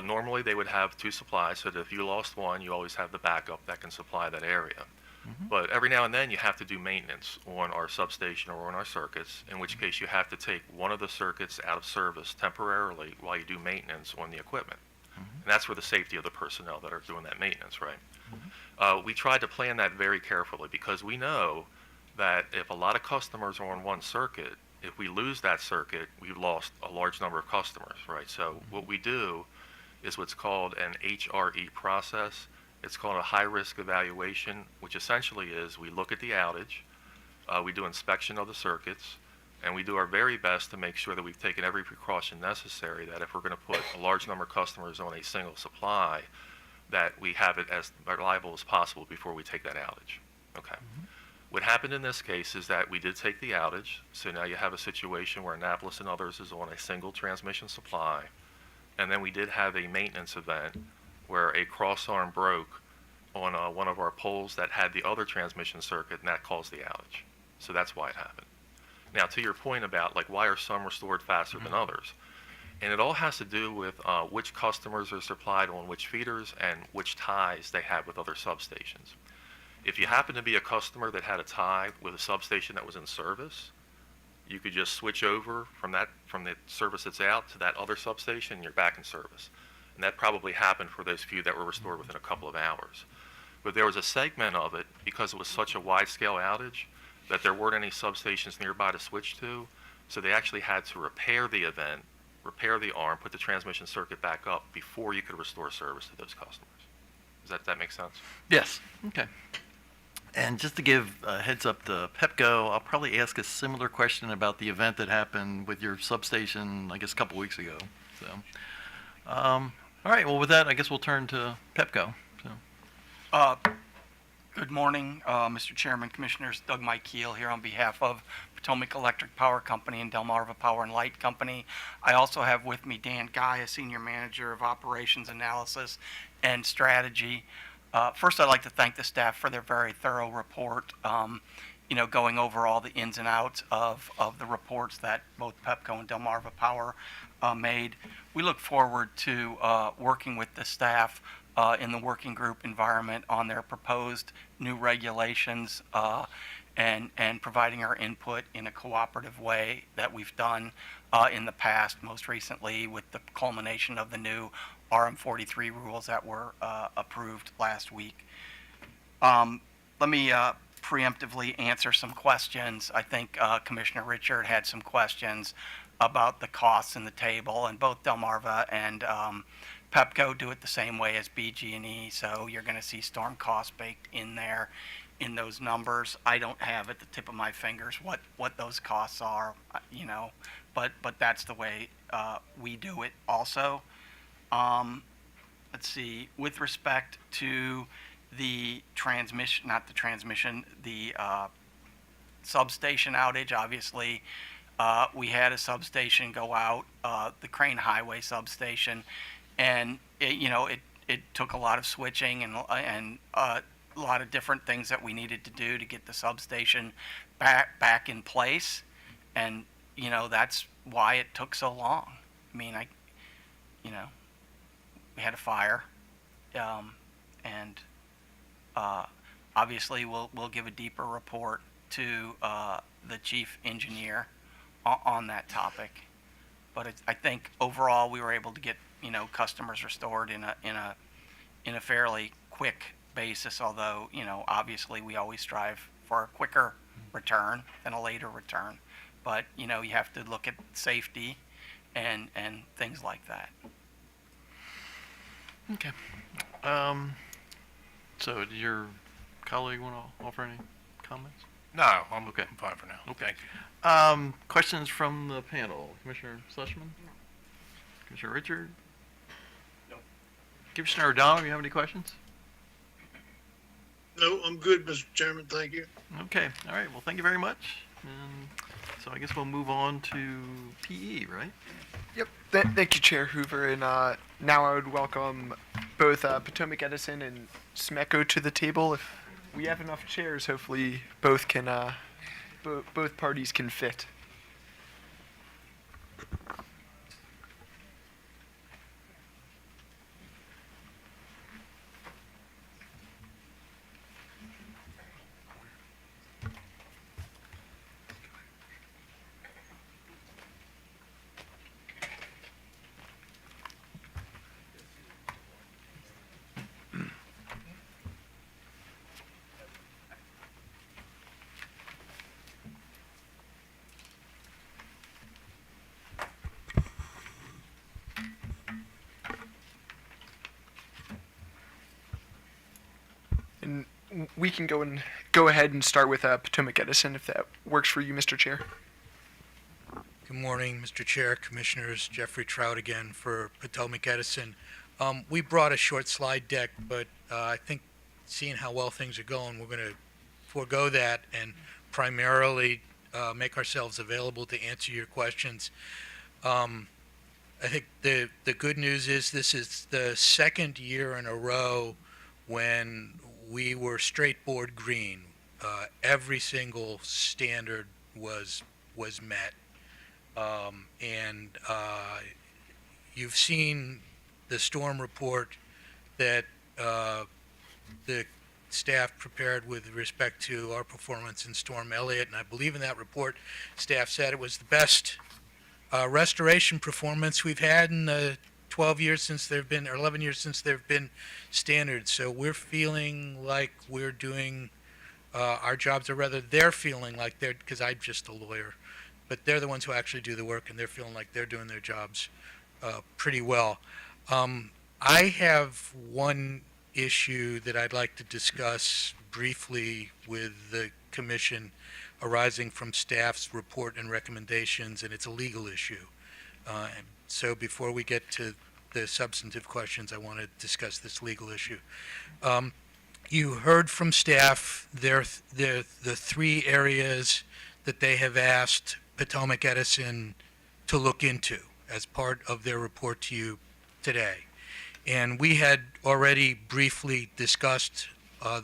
Normally they would have 2 supplies, so that if you lost one, you always have the backup that can supply that area. But every now and then you have to do maintenance on our substation or on our circuits, in which case you have to take one of the circuits out of service temporarily while you do maintenance on the equipment. And that's for the safety of the personnel that are doing that maintenance, right? We tried to plan that very carefully, because we know that if a lot of customers are on one circuit, if we lose that circuit, we've lost a large number of customers, right? So what we do is what's called an HRE process. It's called a high-risk evaluation, which essentially is we look at the outage, we do inspection of the circuits, and we do our very best to make sure that we've taken every precaution necessary, that if we're going to put a large number of customers on a single supply, that we have it as reliable as possible before we take that outage. Okay. What happened in this case is that we did take the outage, so now you have a situation where Annapolis and others is on a single transmission supply, and then we did have a maintenance event where a cross arm broke on one of our poles that had the other transmission circuit, and that caused the outage. So that's why it happened. Now, to your point about why are some restored faster than others, and it all has to do with which customers are supplied on which feeders and which ties they have with other substations. If you happen to be a customer that had a tie with a substation that was in service, you could just switch over from the service that's out to that other substation, and you're back in service. And that probably happened for those few that were restored within a couple of hours. But there was a segment of it, because it was such a wide-scale outage, that there weren't any substations nearby to switch to, so they actually had to repair the event, repair the arm, put the transmission circuit back up before you could restore service to those customers. Does that make sense? Yes. Okay. And just to give a heads up to Pepco, I'll probably ask a similar question about the event that happened with your substation, I guess, a couple weeks ago. So, all right. Well, with that, I guess we'll turn to Pepco. So. Good morning, Mr. Chairman, Commissioners. Doug Mike Keel here on behalf of Potomac Electric Power Company and Delmarva Power and Light Company. I also have with me Dan Guy, a Senior Manager of Operations Analysis and Strategy. First, I'd like to thank the staff for their very thorough report, going over all the ins and outs of the reports that both Pepco and Delmarva Power made. We look forward to working with the staff in the working group environment on their proposed new regulations and providing our input in a cooperative way that we've done in the past, most recently with the culmination of the new RM43 rules that were approved last week. Let me preemptively answer some questions. I think Commissioner Richard had some questions about the costs in the table, and both Delmarva and Pepco do it the same way as BG&E, so you're going to see storm costs baked in there in those numbers. I don't have at the tip of my fingers what those costs are, you know, but that's the way we do it also. Let's see, with respect to the transmission, not the transmission, the substation outage, obviously, we had a substation go out, the Crane Highway substation, and it took a lot of switching and a lot of different things that we needed to do to get the substation back in place, and that's why it took so long. I mean, we had a fire, and obviously we'll give a deeper report to the chief engineer on that topic. But I think overall we were able to get customers restored in a fairly quick basis. Although obviously we always strive for a quicker return than a later return. But you have to look at safety and things like that. Okay. So, did your colleague want to offer any comments? No, I'm Okay. fine for now. Okay. Thank you. Questions from the panel? Commissioner Schlesman? No. Commissioner Richard? No. Commissioner O'Donnell, you have any questions? No, I'm good, Mr. Chairman. Thank you. Okay. All right. Well, thank you very much. And so I guess we'll move on to PE, right? Yep. Thank you, Chair Hoover. And now I would welcome both Potomac Edison and SMECO to the table. If we have enough chairs, hopefully both can both parties can fit. And we can go ahead and start with Potomac Edison, if that works for you, Mr. Chair. Good morning, Mr. Chair, Commissioners. Jeffrey Trout again for Potomac Edison. We brought a short slide deck, but I think seeing how well things are going, we're going to forego that and primarily make ourselves available to answer your questions. I think the good news is this is the second year in a row when we were straight board green. Every single standard was met. And you've seen the storm report that the staff prepared with respect to our performance in Storm Elliott, and I believe in that report, staff said it was the best restoration performance we've had in the 12 years since there have been, or 11 years since there have been standards. So we're feeling like we're doing our jobs, or rather they're feeling like they're, because I'm just a lawyer, but they're the ones who actually do the work, and they're feeling like they're doing their jobs pretty well. I have one issue that I'd like to discuss briefly with the commission arising from staff's report and recommendations, and it's a legal issue. And so before we get to the substantive questions, I want to discuss this legal issue. You heard from staff the three areas that they have asked Potomac Edison to look into as part of their report to you today. And we had already briefly discussed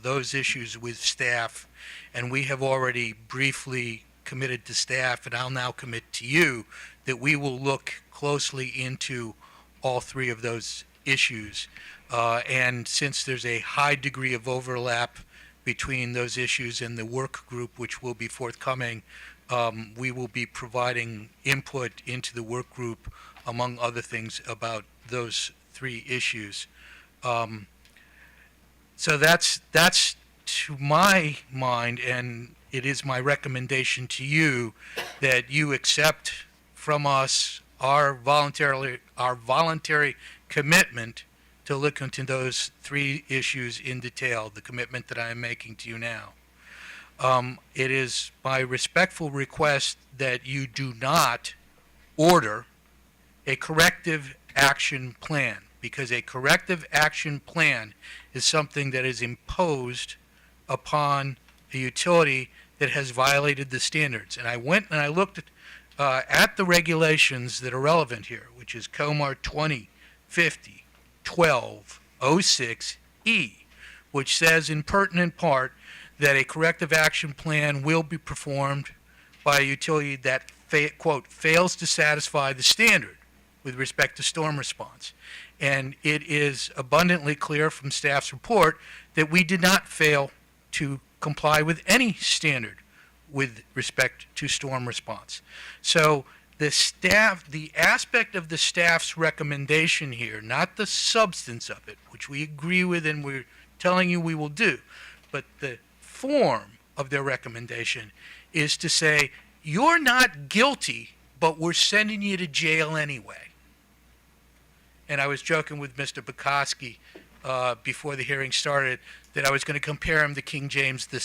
those issues with staff, and we have already briefly committed to staff, and I'll now commit to you, that we will look closely into all three of those issues. And since there's a high degree of overlap between those issues and the work group, which will be forthcoming, we will be providing input into the work group, among other things, about those three issues. So that's to my mind, and it is my recommendation to you that you accept from us our voluntary commitment to look into those three issues in detail, the commitment that I am making to you now. It is my respectful request that you do not order a corrective action plan, because a corrective action plan is something that is imposed upon a utility that has violated the standards. And I went and I looked at the regulations that are relevant here, which is COMAR 2050-1206E, which says in pertinent part that a corrective action plan will be performed by a utility that, quote, fails to satisfy the standard with respect to storm response. And it is abundantly clear from staff's report that we did not fail to comply with any standard with respect to storm response. So the aspect of the staff's recommendation here, not the substance of it, which we agree with and we're telling you we will do, but the form of their recommendation is to say, you're not guilty, but we're sending you to jail anyway. And I was joking with Mr. Bukowski before the hearing started that I was going to compare him to King James II,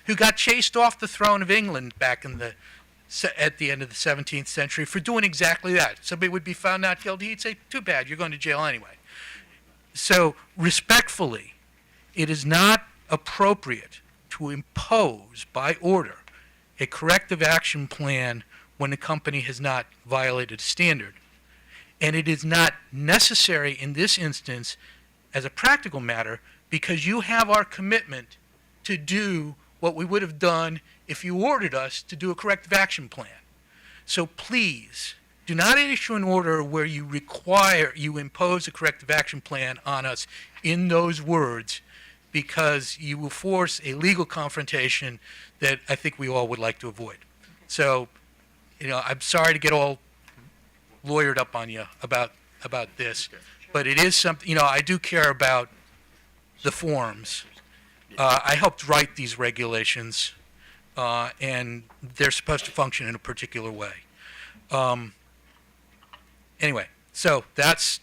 who got chased off the throne of England back in at the end of the 17th century for doing exactly that. Somebody would be found not guilty, he'd say, too bad, you're going to jail anyway. So respectfully, it is not appropriate to impose by order a corrective action plan when the company has not violated a standard. And it is not necessary in this instance as a practical matter, because you have our commitment to do what we would have done if you ordered us to do a corrective action plan. So please, do not issue an order where you impose a corrective action plan on us in those words, because you will force a legal confrontation that I think we all would like to avoid. So, I'm sorry to get all lawyered up on you about this, but it is something, I do care about the forms. I helped write these regulations, and they're supposed to function in a particular way. Anyway, so that's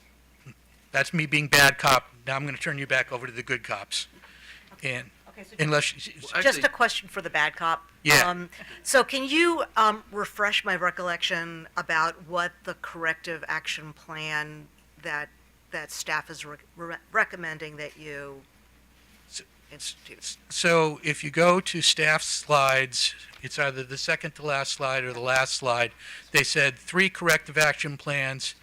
me being bad cop. Now I'm going to turn you back over to the good cops. And Okay, so unless, just a question for the bad cop. Yeah. So can you refresh my recollection about what the corrective action plan that staff is recommending that you institute? so if you go to staff slides, it's either the second to last slide or the last slide. They said 3 corrective action plans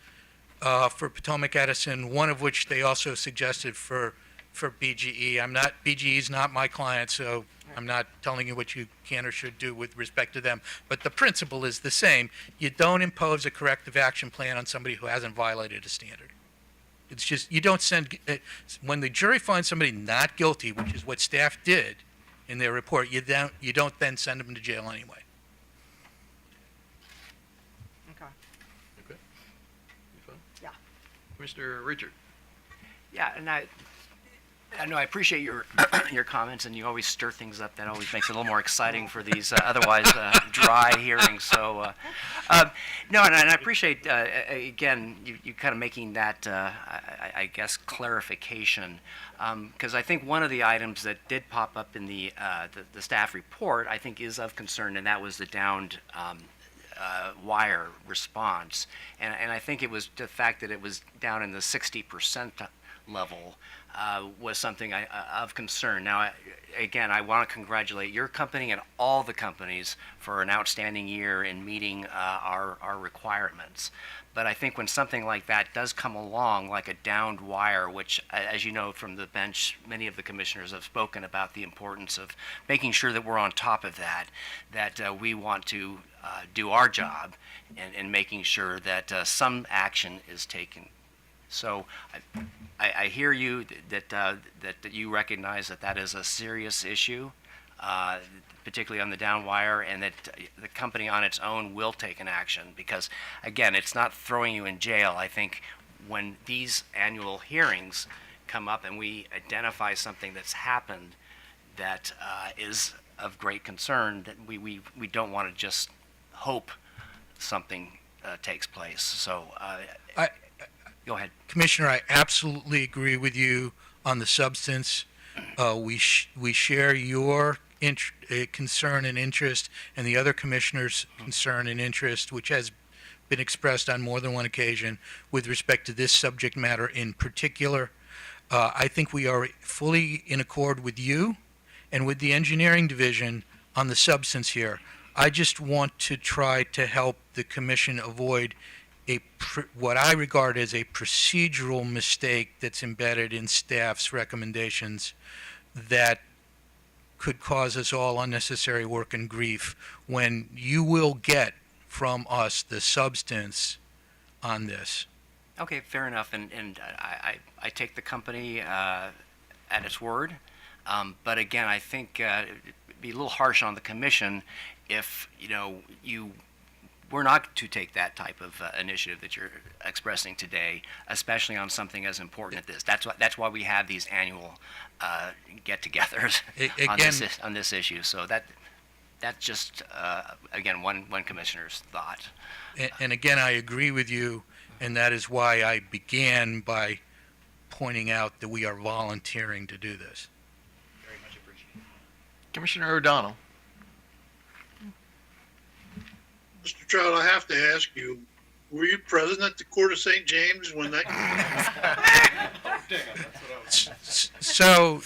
for Potomac Edison, one of which they also suggested for BGE. BGE is not my client, so I'm not telling you what you can or should do with respect to them. But the principle is the same. You don't impose a corrective action plan on somebody who hasn't violated a standard. It's just, you don't send, when the jury finds somebody not guilty, which is what staff did in their report, you don't then send them to jail anyway. Okay. Okay. You fine? Yeah. Mr. Richard? Yeah, and I know I appreciate your your comments, and you always stir things up. That always makes it a little more exciting for these otherwise dry hearings. So, no, and I appreciate again you kind of making that I guess clarification, because I think one of the items that did pop up in the staff report I think is of concern, and that was the downed wire response, and I think it was the fact that it was down in the 60% level was something of concern. Now, again, I want to congratulate your company and all the companies for an outstanding year in meeting our requirements. But I think when something like that does come along, like a downed wire, which, as you know from the bench, many of the commissioners have spoken about the importance of making sure that we're on top of that, that we want to do our job in making sure that some action is taken. So I hear you that you recognize that that is a serious issue, particularly on the down wire, and that the company on its own will take an action because, again, it's not throwing you in jail. I think when these annual hearings come up and we identify something that's happened that is of great concern, that we don't want to just hope something takes place. So go ahead. Commissioner, I absolutely agree with you on the substance. We share your concern and interest, and the other commissioner's concern and interest, which has been expressed on more than one occasion with respect to this subject matter in particular. I think we are fully in accord with you and with the engineering division on the substance here. I just want to try to help the commission avoid what I regard as a procedural mistake that's embedded in staff's recommendations that could cause us all unnecessary work and grief when you will get from us the substance on this. Okay, fair enough, and I take the company at its word, but again, I think it'd be a little harsh on the commission if you were not to take that type of initiative that you're expressing today, especially on something as important as this. That's why we have these annual get-togethers on this issue. So that's just again one commissioner's thought. And again, I agree with you, and that is why I began by pointing out that we are volunteering to do this. Very much appreciated. Commissioner O'Donnell. Mr. Trout, I have to ask you, were you present at the Court of St. James when that? So,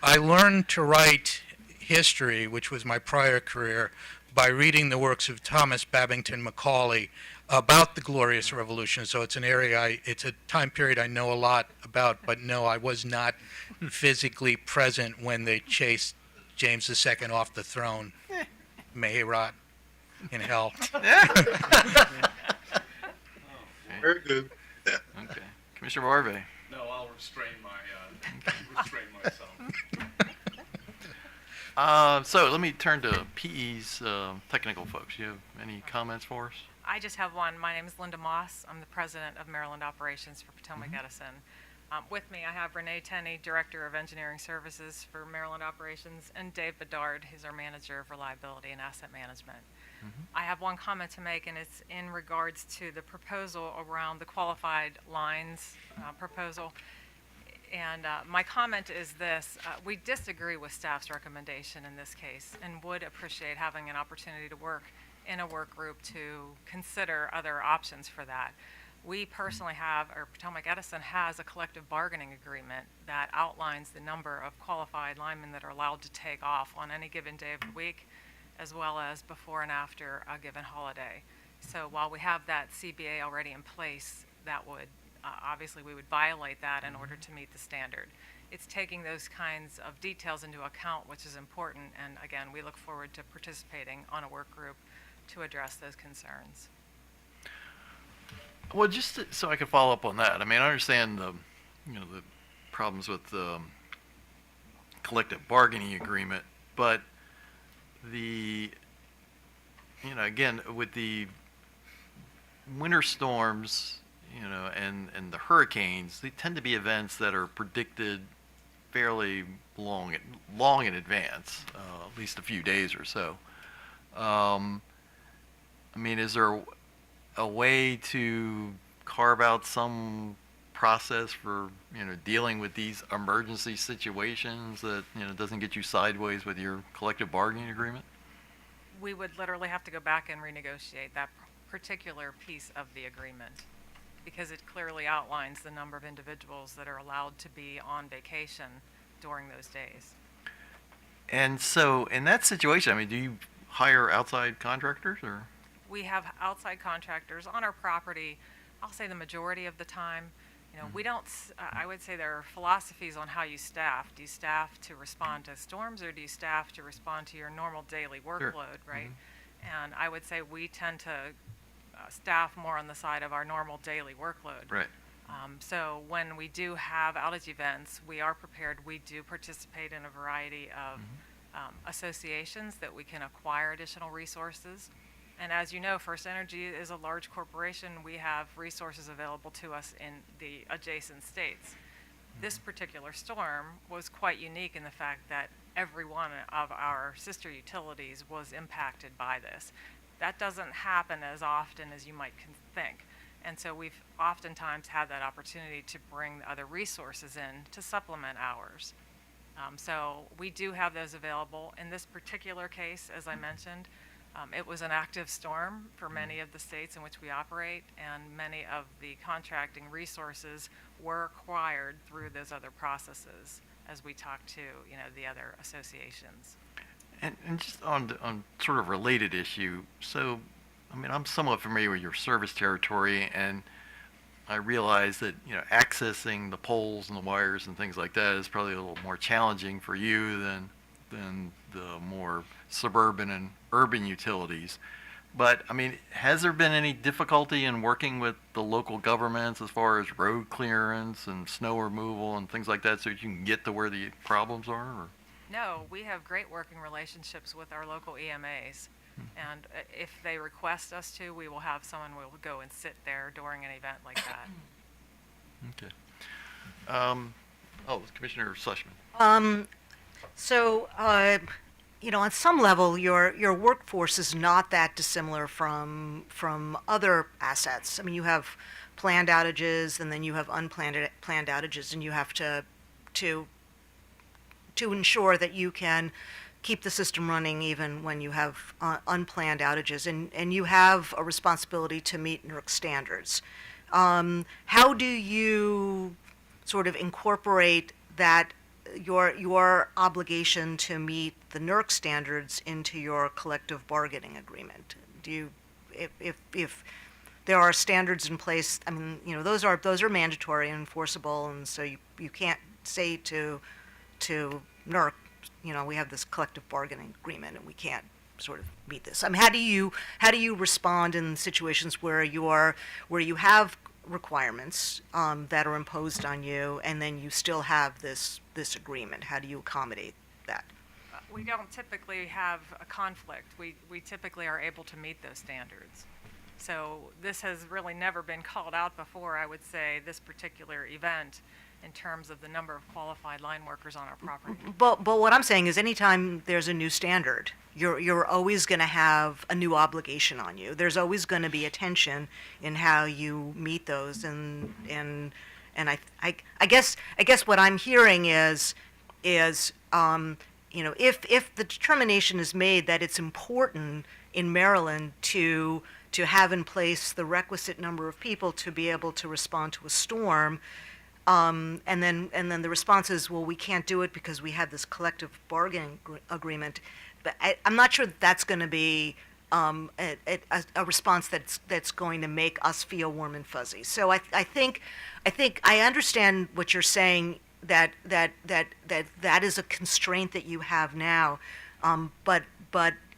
I learned to write history, which was my prior career, by reading the works of Thomas Babington Macaulay about the Glorious Revolution. So it's it's a time period I know a lot about, but no, I was not physically present when they chased James II off the throne. May he rot in hell. Very good. Okay. Commissioner Barbe. No, I'll restrain myself. So let me turn to PE's technical folks. You have any comments for us? I just have one. My name is Linda Moss. I'm the president of Maryland Operations for Potomac Edison. With me, I have Renee Tenney, Director of Engineering Services for Maryland Operations, and Dave Bedard, who's our Manager of Reliability and Asset Management. I have one comment to make, and it's in regards to the proposal around the qualified lines proposal. And my comment is this. We disagree with staff's recommendation in this case and would appreciate having an opportunity to work in a work group to consider other options for that. We personally have, or Potomac Edison has, a collective bargaining agreement that outlines the number of qualified linemen that are allowed to take off on any given day of the week, as well as before and after a given holiday. So while we have that CBA already in place, that would, obviously we would violate that in order to meet the standard. It's taking those kinds of details into account, which is important, and again, we look forward to participating on a work group to address those concerns. Well, so I can follow up on that. I mean, I understand the problems with the collective bargaining agreement, but again, with the winter storms, and the hurricanes, they tend to be events that are predicted fairly long in advance, at least a few days or so. I mean, is there a way to carve out some process for dealing with these emergency situations that doesn't get you sideways with your collective bargaining agreement? We would literally have to go back and renegotiate that particular piece of the agreement. because it clearly outlines the number of individuals that are allowed to be on vacation during those days. And so in that situation, I mean, do you hire outside contractors or? We have outside contractors on our property, I'll say the majority of the time. You know, we don't, I would say there are philosophies on how you staff. Do you staff to respond to storms, or do you staff to respond to your normal daily workload, right? And I would say we tend to staff more on the side of our normal daily workload. Right. So when we do have outage events, we are prepared. We do participate in a variety of associations that we can acquire additional resources. And as you know, First Energy is a large corporation. We have resources available to us in the adjacent states. This particular storm was quite unique in the fact that every one of our sister utilities was impacted by this. That doesn't happen as often as you might think. And so we've oftentimes had that opportunity to bring other resources in to supplement ours. So we do have those available. In this particular case, as I mentioned, it was an active storm for many of the states in which we operate, and many of the contracting resources were acquired through those other processes as we talk to, you know, the other associations. And just on sort of related issue, so, I mean, I'm somewhat familiar with your service territory, and I realize that, you know, accessing the poles and the wires and things like that is probably a little more challenging for you than the more suburban and urban utilities. But, I mean, has there been any difficulty in working with the local governments as far as road clearance and snow removal and things like that so that you can get to where the problems are? Or? No, we have great working relationships with our local EMAs. And if they request us to, we will have someone who will go and sit there during an event like that. Okay. Commissioner Sushman. So, you know, on some level, your workforce is not that dissimilar from other assets. I mean, you have planned outages, and then you have planned outages, and you have to ensure that you can keep the system running even when you have unplanned outages, and you have a responsibility to meet NERC standards. How do you sort of incorporate that your obligation to meet the NERC standards into your collective bargaining agreement? Do you, if there are standards in place, I mean, you know, those are mandatory and enforceable, and so you can't say to NERC, you know, we have this collective bargaining agreement and we can't sort of meet this. I mean, how do you respond in situations where you have requirements that are imposed on you, and then you still have this agreement? How do you accommodate that? We don't typically have a conflict. We typically are able to meet those standards. So this has really never been called out before, I would say, this particular event, in terms of the number of qualified line workers on our property. But what I'm saying is, anytime there's a new standard, you're always going to have a new obligation on you. There's always going to be a tension in how you meet those, and I guess what I'm hearing is you know, if the determination is made that it's important in Maryland to have in place the requisite number of people to be able to respond to a storm, and then the response is, well, we can't do it because we have this collective bargaining agreement. But I'm not sure that's going to be a response that's going to make us feel warm and fuzzy. So I think I understand what you're saying, that is a constraint that you have now, but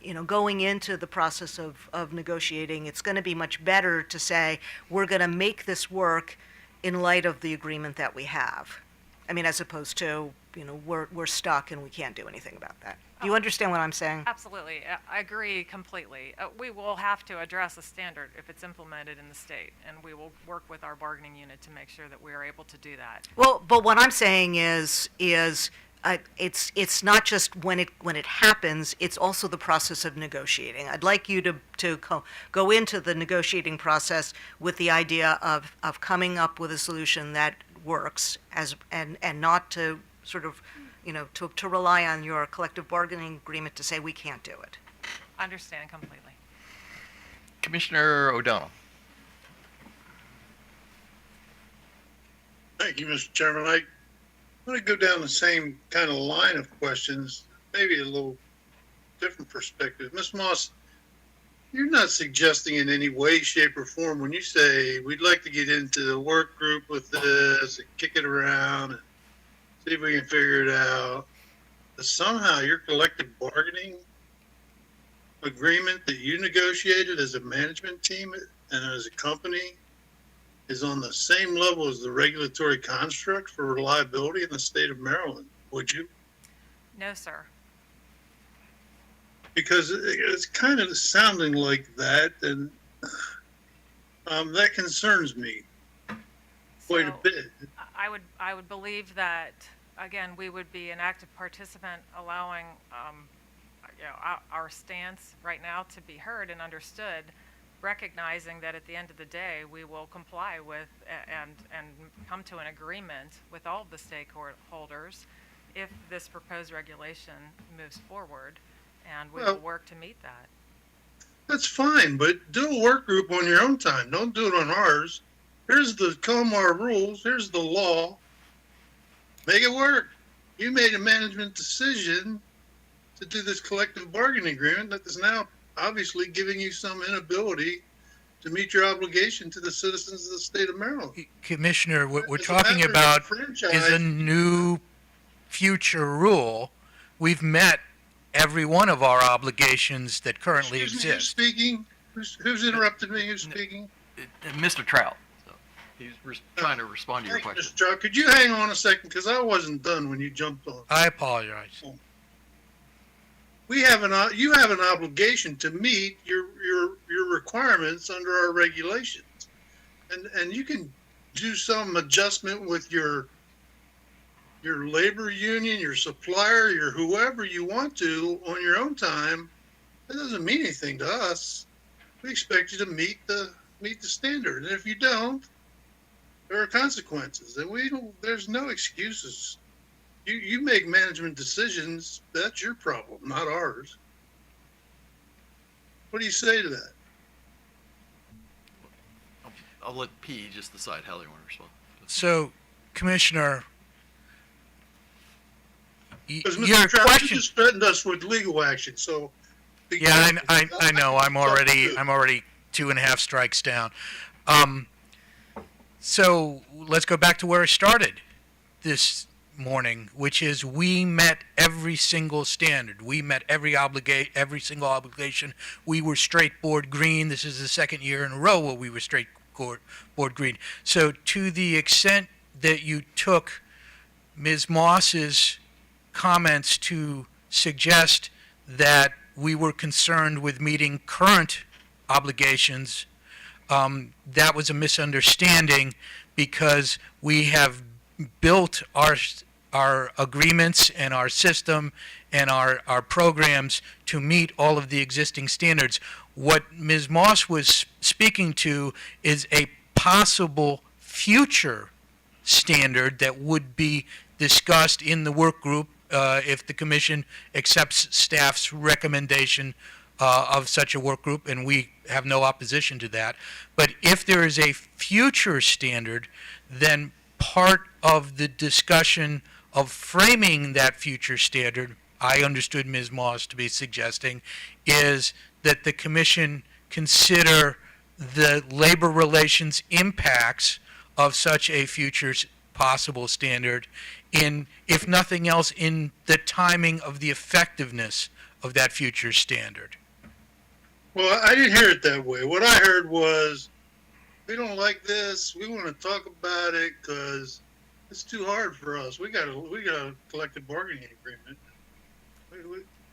you know, going into the process of negotiating, it's going to be much better to say, we're going to make this work in light of the agreement that we have. I mean, as opposed to, you know, we're stuck and we can't do anything about that. Do you understand what I'm saying? Absolutely. I agree completely. We will have to address a standard if it's implemented in the state, and we will work with our bargaining unit to make sure that we are able to do that. Well, but what I'm saying is it's not just when it happens, it's also the process of negotiating. I'd like you to go into the negotiating process with the idea of coming up with a solution that works, and not to sort of, you know, to rely on your collective bargaining agreement to say we can't do it. Understand completely. Commissioner O'Donnell. Thank you, Mr. Chairman. I want to go down the same kind of line of questions, maybe a little different perspective. Ms. Moss, you're not suggesting in any way, shape, or form when you say we'd like to get into the work group with this and kick it around and see if we can figure it out, that somehow your collective bargaining agreement that you negotiated as a management team and as a company is on the same level as the regulatory construct for reliability in the state of Maryland, would you? No, sir. Because it's kind of sounding like that, and that concerns me quite a So, bit. I would believe that, again, we would be an active participant, allowing, our stance right now to be heard and understood, recognizing that at the end of the day, we will comply with and come to an agreement with all of the stakeholders if this proposed regulation moves forward, and we will work to meet that. That's fine, but do a work group on your own time. Don't do it on ours. Here's the COMAR rules. Here's the law. Make it work. You made a management decision to do this collective bargaining agreement that is now obviously giving you some inability to meet your obligation to the citizens of the state of Maryland. Commissioner, what we're As a talking matter of about franchise- is a new future rule. We've met every one of our obligations that currently Excuse me, who's exist. speaking? Who's interrupted me? Who's speaking? Mr. Trout. So he's trying to respond to your Thank you, question. Mr. Trout. Could you hang on a second? Because I wasn't done when you jumped on. I apologize. You have an obligation to meet your requirements under our regulations, and you can do some adjustment with your labor union, your supplier, your whoever you want to on your own time. That doesn't mean anything to us. We expect you to meet the standard, and if you don't, there are consequences, and there's no excuses. You make management decisions. That's your problem, not ours. What do you say to that? I'll let P just decide how they want to respond. So, Commissioner, Because your Mr. Trout, you question. just threatened us with legal action, so. Yeah, I know. I'm already 2.5 strikes down. So let's go back to where I started this morning, which is we met every single standard. We met every single obligation. We were straight board green. This is the second year in a row where we were straight board green. So to the extent that you took Ms. Moss's comments to suggest that we were concerned with meeting current obligations, that was a misunderstanding, because we have built our agreements and our system and our programs to meet all of the existing standards. What Ms. Moss was speaking to is a possible future standard that would be discussed in the work group if the commission accepts staff's recommendation of such a work group, and we have no opposition to that. But if there is a future standard, then part of the discussion of framing that future standard, I understood Ms. Moss to be suggesting, is that the commission consider the labor relations impacts of such a future possible standard in, if nothing else, in the timing of the effectiveness of that future standard. Well, I didn't hear it that way. What I heard was, we don't like this. We want to talk about it because it's too hard for us. We got a collective bargaining agreement.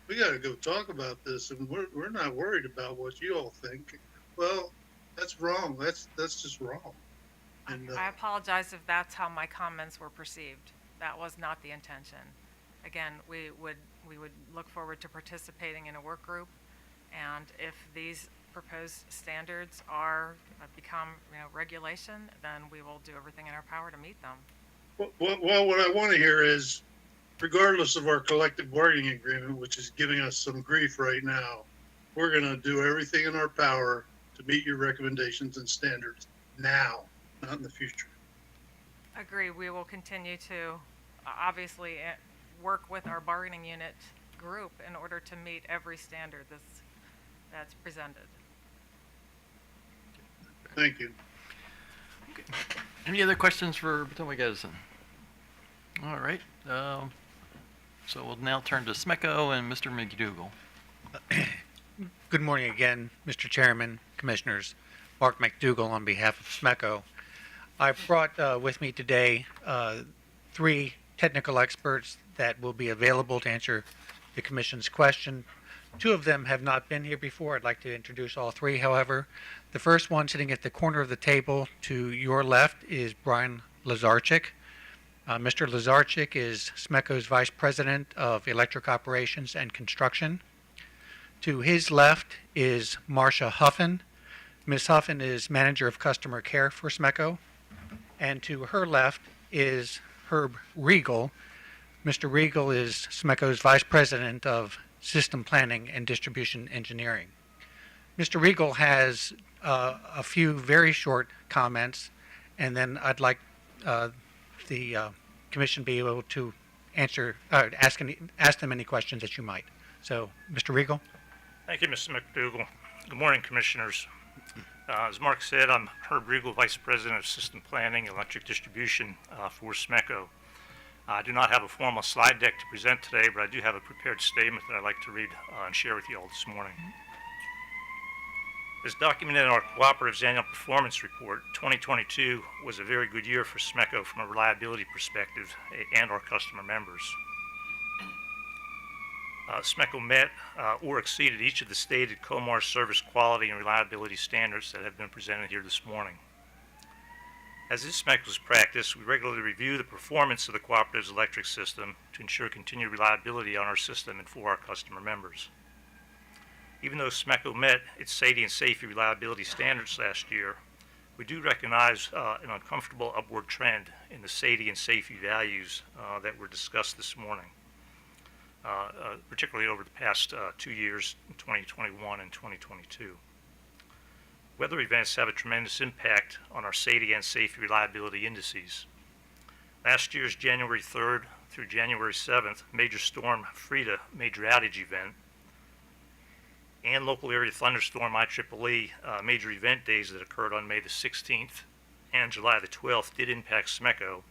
We got to go talk about this, and we're not worried about what you all think. Well, that's wrong. That's just wrong. And I apologize if that's how my comments were perceived. That was not the intention. Again, we would look forward to participating in a work group, and if these proposed standards become regulation, then we will do everything in our power to meet them. well, what I want to hear is, regardless of our collective bargaining agreement, which is giving us some grief right now, we're going to do everything in our power to meet your recommendations and standards now, not in the future. Agree. We will continue to obviously work with our bargaining unit group in order to meet every standard that's presented. Thank you. Any other questions for Potomac Edison? All right. So we'll now turn to SMECO and Mr. McDougall. Good morning again, Mr. Chairman, Commissioners. Mark McDougall on behalf of SMECO. I brought with me today 3 technical experts that will be available to answer the Commission's question. 2 of them have not been here before. I'd like to introduce all 3, however. The first one sitting at the corner of the table to your left is Brian Lazarchik. Mr. Lazarchik is SMECO's Vice President of Electric Operations and Construction. To his left is Marcia Huffin. Ms. Huffin is Manager of Customer Care for SMECO. And to her left is Herb Regal. Mr. Regal is SMECO's Vice President of System Planning and Distribution Engineering. Mr. Regal has a few very short comments, and then I'd like the Commission be able to answer, ask them any questions that you might. So, Mr. Regal? Thank you, Mr. McDougall. Good morning, Commissioners. As Mark said, I'm Herb Regal, Vice President of System Planning and Electric Distribution for SMECO. I do not have a formal slide deck to present today, but I do have a prepared statement that I'd like to read and share with you all this morning. As documented in our Cooperative's annual performance report, 2022 was a very good year for SMECO from a reliability perspective and our customer members. SMECO met or exceeded each of the stated COMAR service quality and reliability standards that have been presented here this morning. As is SMECO's practice, we regularly review the performance of the Cooperative's electric system to ensure continued reliability on our system and for our customer members. Even though SMECO met its SAIDI and safety reliability standards last year, we do recognize an uncomfortable upward trend in the SAIDI and safety values that were discussed this morning. Particularly over the past 2 years, 2021 and 2022. Weather events have a tremendous impact on our SAIDI and safety reliability indices. Last year's January 3rd through January 7th Major Storm Frida major outage event and local area thunderstorm IEEE major event days that occurred on May the 16th and July the 12th did impact SMECO,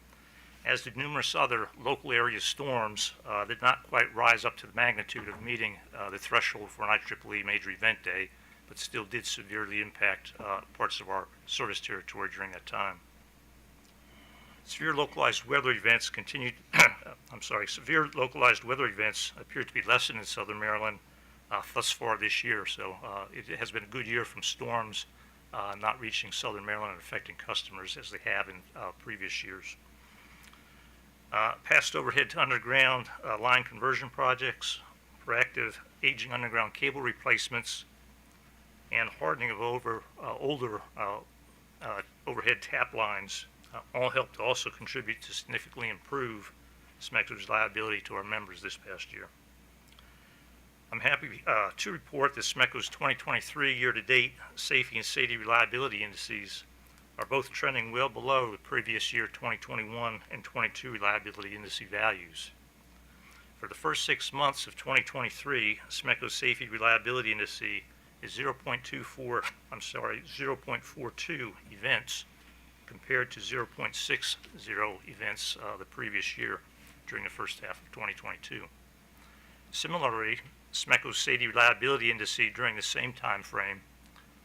as did numerous other local area storms that did not quite rise up to the magnitude of meeting the threshold for an IEEE major event day, but still did severely impact parts of our service territory during that time. Severe localized weather events severe localized weather events appear to be lessened in Southern Maryland thus far this year, so it has been a good year from storms not reaching Southern Maryland and affecting customers as they have in previous years. Past overhead to underground line conversion projects, proactive aging underground cable replacements, and hardening of older overhead tap lines all helped to also contribute to significantly improve SMECO's reliability to our members this past year. I'm happy to report that SMECO's 2023 year-to-date safety and SAIDI reliability indices are both trending well below the previous year 2021 and 22 reliability indice values. For the first 6 months of 2023, SMECO's safety reliability indice is 0.42 events compared to 0.60 events the previous year during the first half of 2022. Similarly, SMECO's SAIDI reliability indice during the same time frame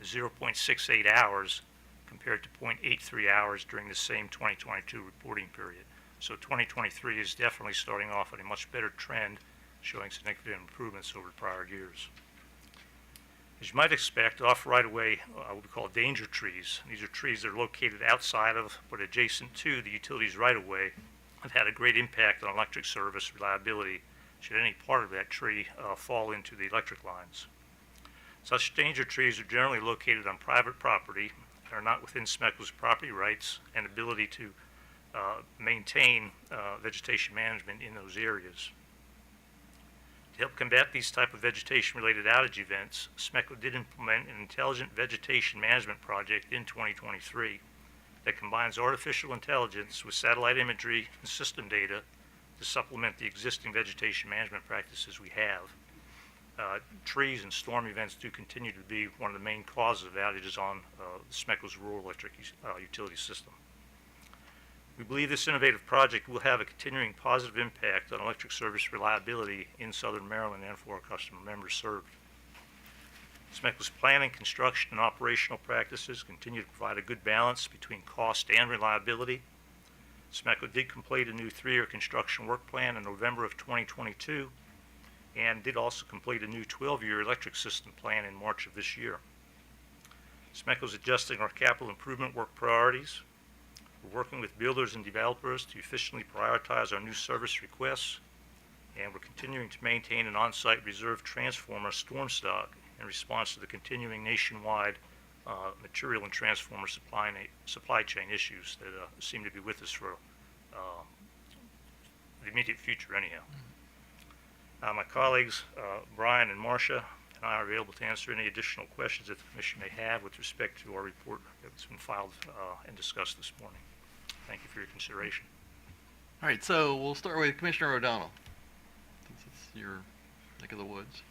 is 0.68 hours compared to 0.83 hours during the same 2022 reporting period. So 2023 is definitely starting off at a much better trend, showing significant improvements over prior years. As you might expect, off right-of-way, what we call danger trees. These are trees that are located outside of but adjacent to the utilities right-of-way have had a great impact on electric service reliability should any part of that tree fall into the electric lines. Such danger trees are generally located on private property and are not within SMECO's property rights and ability to maintain vegetation management in those areas. To help combat these type of vegetation-related outage events, SMECO did implement an intelligent vegetation management project in 2023 that combines artificial intelligence with satellite imagery and system data to supplement the existing vegetation management practices we have. Trees and storm events do continue to be one of the main causes of outages on SMECO's rural electric utility system. We believe this innovative project will have a continuing positive impact on electric service reliability in southern Maryland and for our customer members served. SMECO's planning, construction, and operational practices continue to provide a good balance between cost and reliability. SMECO did complete a new 3-year construction work plan in November of 2022 and did also complete a new 12-year electric system plan in March of this year. SMECO is adjusting our capital improvement work priorities. We're working with builders and developers to efficiently prioritize our new service requests, and we're continuing to maintain an on-site reserve transformer storm stock in response to the continuing nationwide material and transformer supply chain issues that seem to be with us for the immediate future anyhow. My colleagues, Brian and Marcia, and I are available to answer any additional questions that the Commission may have with respect to our report that's been filed and discussed this morning. Thank you for your consideration. All right, so we'll start with Commissioner O'Donnell, since it's your neck of the woods.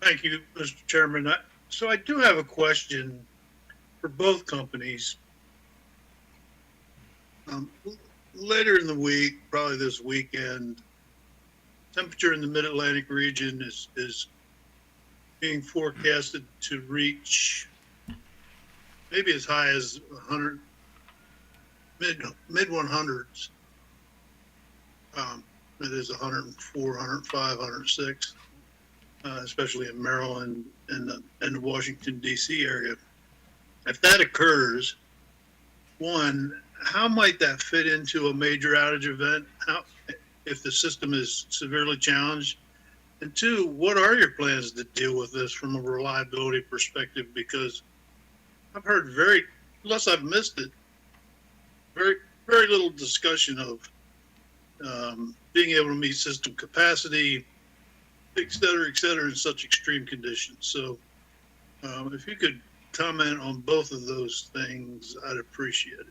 Thank you, Mr. Chairman. So I do have a question for both companies. Later in the week, probably this weekend, temperature in the Mid-Atlantic region is being forecasted to reach maybe as high as 100, mid 100s. It is 104, 105, 106, especially in Maryland and the Washington, D.C. area. If that occurs, one, how might that fit into a major outage event? How, if the system is severely challenged? And two, what are your plans to deal with this from a reliability perspective? Because I've heard unless I've missed it, very little discussion of being able to meet system capacity, et cetera, in such extreme conditions. So if you could comment on both of those things, I'd appreciate it.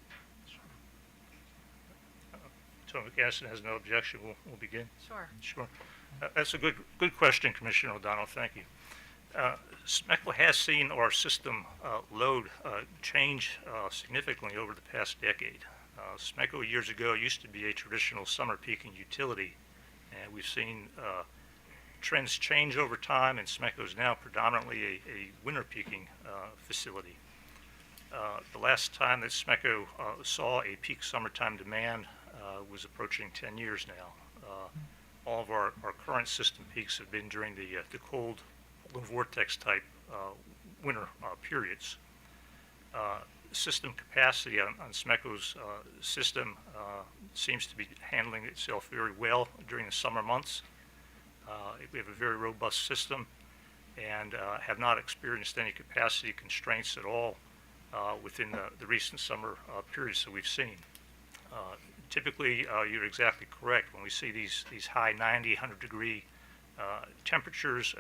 Potomac Edison has no objection. We'll begin. Sure. Sure. That's a good question, Commissioner O'Donnell. Thank you. SMECO has seen our system load change significantly over the past decade. SMECO years ago used to be a traditional summer peaking utility, and we've seen trends change over time, and SMECO is now predominantly a winter peaking facility. The last time that SMECO saw a peak summertime demand was approaching 10 years now. All of our current system peaks have been during the cold vortex type winter periods. System capacity on SMECO's system seems to be handling itself very well during the summer months. We have a very robust system and have not experienced any capacity constraints at all within the recent summer periods that we've seen. Typically, you're exactly correct. When we see these high 90, 100 degree temperatures,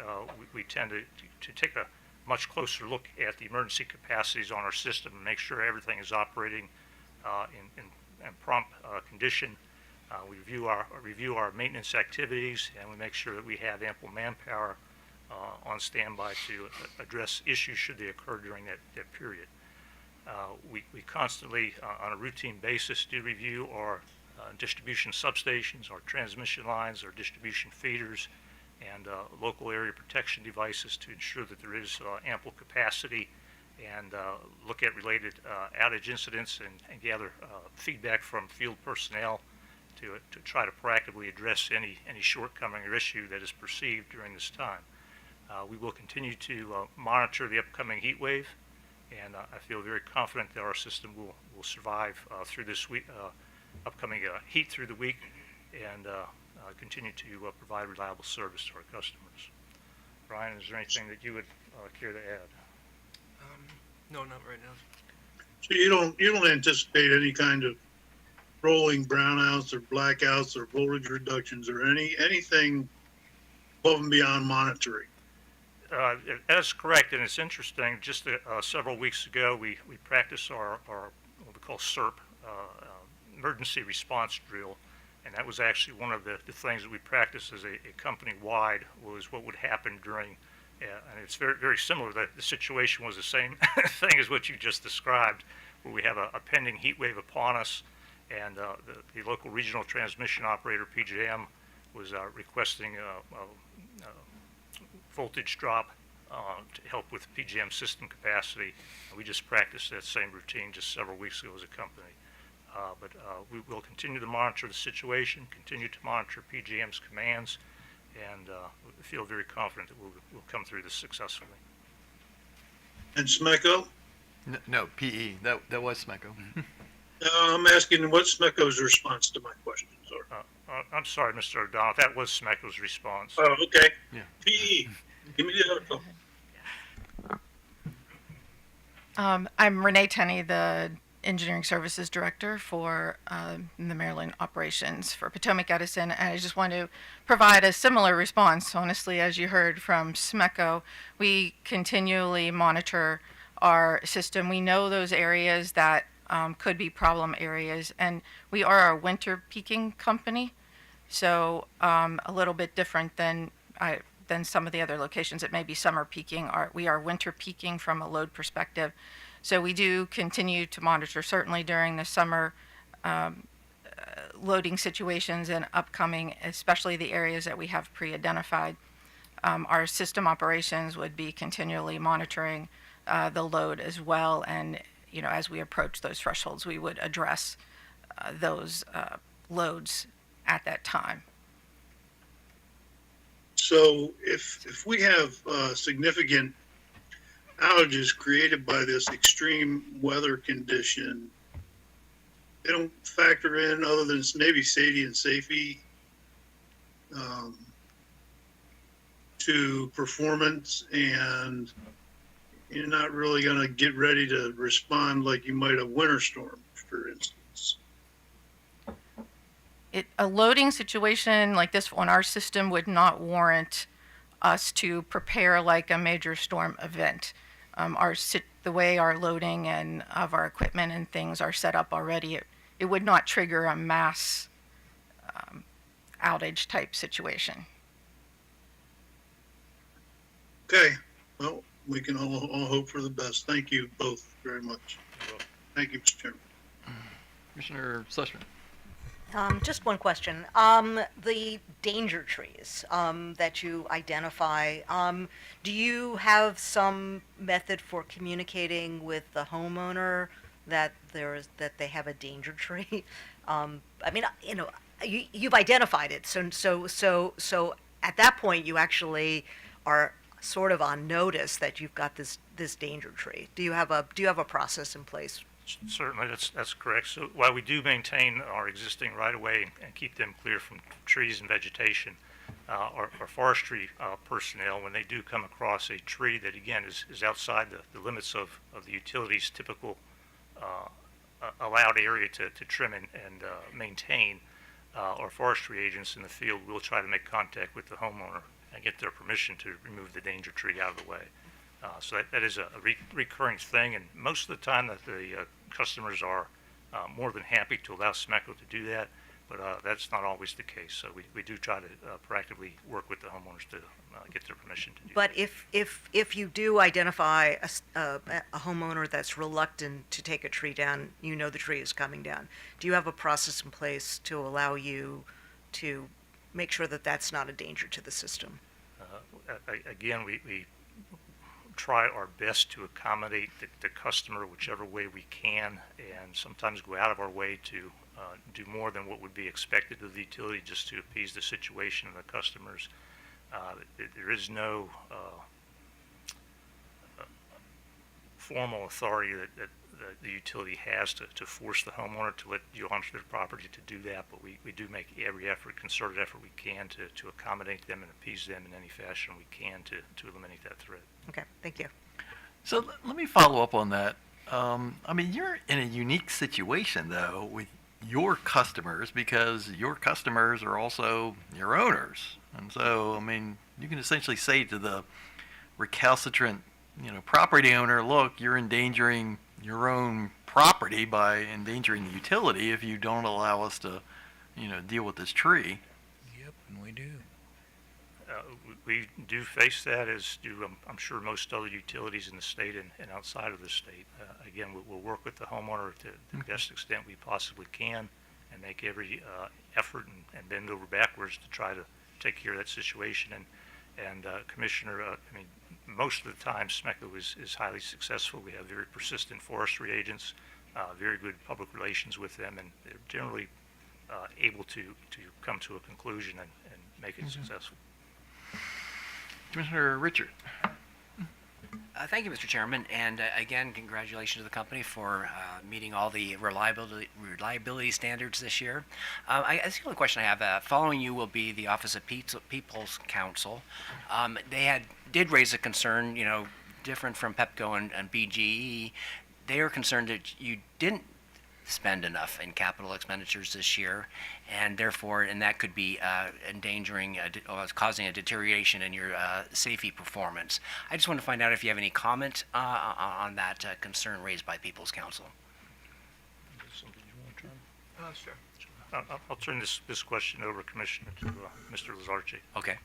we tend to take a much closer look at the emergency capacities on our system and make sure everything is operating in prompt condition. We review our maintenance activities, and we make sure that we have ample manpower on standby to address issues should they occur during that period. We constantly, on a routine basis, do review our distribution substations, our transmission lines, our distribution feeders, and local area protection devices to ensure that there is ample capacity, and look at related outage incidents and gather feedback from field personnel to try to proactively address any shortcoming or issue that is perceived during this time. We will continue to monitor the upcoming heat wave, and I feel very confident that our system will survive through this week, upcoming heat through the week, and continue to provide reliable service to our customers. Brian, is there anything that you would care to add? No, not right now. So you don't anticipate any kind of rolling brownouts or blackouts or voltage reductions or anything above and beyond monitoring? That's correct, and it's interesting. Just several weeks ago, we practiced our call SERP, emergency response drill. And that was actually one of the things that we practiced as a company-wide, was what would happen during, and it's very, very similar. The situation was the same thing as what you just described, where we have a pending heat wave upon us, and the local regional transmission operator, PJM, was requesting a voltage drop to help with PJM system capacity. And we just practiced that same routine just several weeks ago as a company. But we will continue to monitor the situation, continue to monitor PJM's commands, and we feel very confident that we'll come through this successfully. And SMECO? No, PE. That was SMECO. I'm asking what SMECO's response to my question, sorry. I'm sorry, Mr. O'Donnell, that was SMECO's response. Oh, okay. Yeah. PE, give me the other phone. I'm Renee Tenney, the Engineering Services Director for the Maryland operations for Potomac Edison, and I just want to provide a similar response. Honestly, as you heard from SMECO, we continually monitor our system. We know those areas that could be problem areas, and we are a winter peaking company, so a little bit different than some of the other locations. It may be summer peaking. We are winter peaking from a load perspective. So we do continue to monitor, certainly during the summer loading situations and upcoming, especially the areas that we have pre-identified. Our system operations would be continually monitoring the load as well, and as we approach those thresholds, we would address those loads at that time. So if we have significant outages created by this extreme weather condition, they don't factor in, other than maybe SAIDI and SAFE, to performance, and you're not really going to get ready to respond like you might a winter storm, for instance. A loading situation like this on our system would not warrant us to prepare like a major storm event. The way our loading and of our equipment and things are set up already, it would not trigger a mass outage type situation. Okay, well, we can all hope for the best. Thank you both very much. Thank you, Mr. Chairman. Commissioner Sussman. Just one question. The danger trees that you identify, do you have some method for communicating with the homeowner that they have a danger tree? I mean, you've identified it, so at that point you actually are sort of on notice that you've got this danger tree. Do you have a process in place? Certainly, that's correct. So while we do maintain our existing right-of-way and keep them clear from trees and vegetation, our forestry personnel, when they do come across a tree that, again, is outside the limits of the utility's typical allowed area to trim and maintain, our forestry agents in the field will try to make contact with the homeowner and get their permission to remove the danger tree out of the way. So that is a recurring thing, and most of the time that the customers are more than happy to allow SMECO to do that, but that's not always the case. So we do try to proactively work with the homeowners to get their permission to do But that. if you do identify a homeowner that's reluctant to take a tree down, the tree is coming down, do you have a process in place to allow you to make sure that that's not a danger to the system? Again, we try our best to accommodate the customer whichever way we can, and sometimes go out of our way to do more than what would be expected of the utility just to appease the situation of the customers. There is no formal authority that the utility has to force the homeowner to let you onto their property to do that, but we do make every concerted effort we can to accommodate them and appease them in any fashion we can to eliminate that threat. Okay, thank you. So let me follow up on that. I mean, you're in a unique situation, though, with your customers, because your customers are also your owners. And so, I mean, you can essentially say to the recalcitrant, property owner, look, you're endangering your own property by endangering the utility if you don't allow us to, deal with this tree. Yep, and we do. We do face that, as do I'm sure most other utilities in the state and outside of the state. Again, we'll work with the homeowner to the best extent we possibly can and make every effort and bend over backwards to try to take care of that situation. And Commissioner, I mean, most of the time SMECO is highly successful. We have very persistent forestry agents, very good public relations with them, and they're generally able to come to a conclusion and make it successful. Commissioner Richard. Thank you, Mr. Chairman, and again, congratulations to the company for meeting all the reliability standards this year. I guess the only question I have, following you will be the Office of People's Counsel. They did raise a concern, different from PEPCO and BGE. They are concerned that you didn't spend enough in capital expenditures this year, and therefore, that could be endangering or causing a deterioration in your safety performance. I just want to find out if you have any comment on that concern raised by People's Counsel. Something you want to turn? Sure. I'll turn this question over, Commissioner, to Mr. Lazarchi. Okay.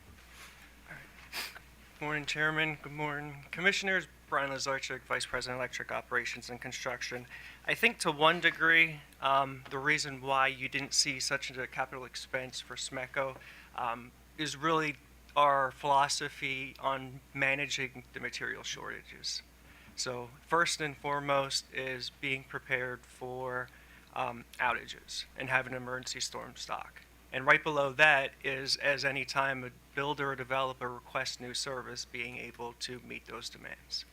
Good morning, Chairman. Good morning, Commissioners. Brian Lazarchik, Vice President, Electric Operations and Construction. I think to one degree, the reason why you didn't see such a capital expense for SMECO is really our philosophy on managing the material shortages. So first and foremost is being prepared for outages and having an emergency storm stock. And right below that is, as any time a builder or developer requests new service, being able to meet those demands.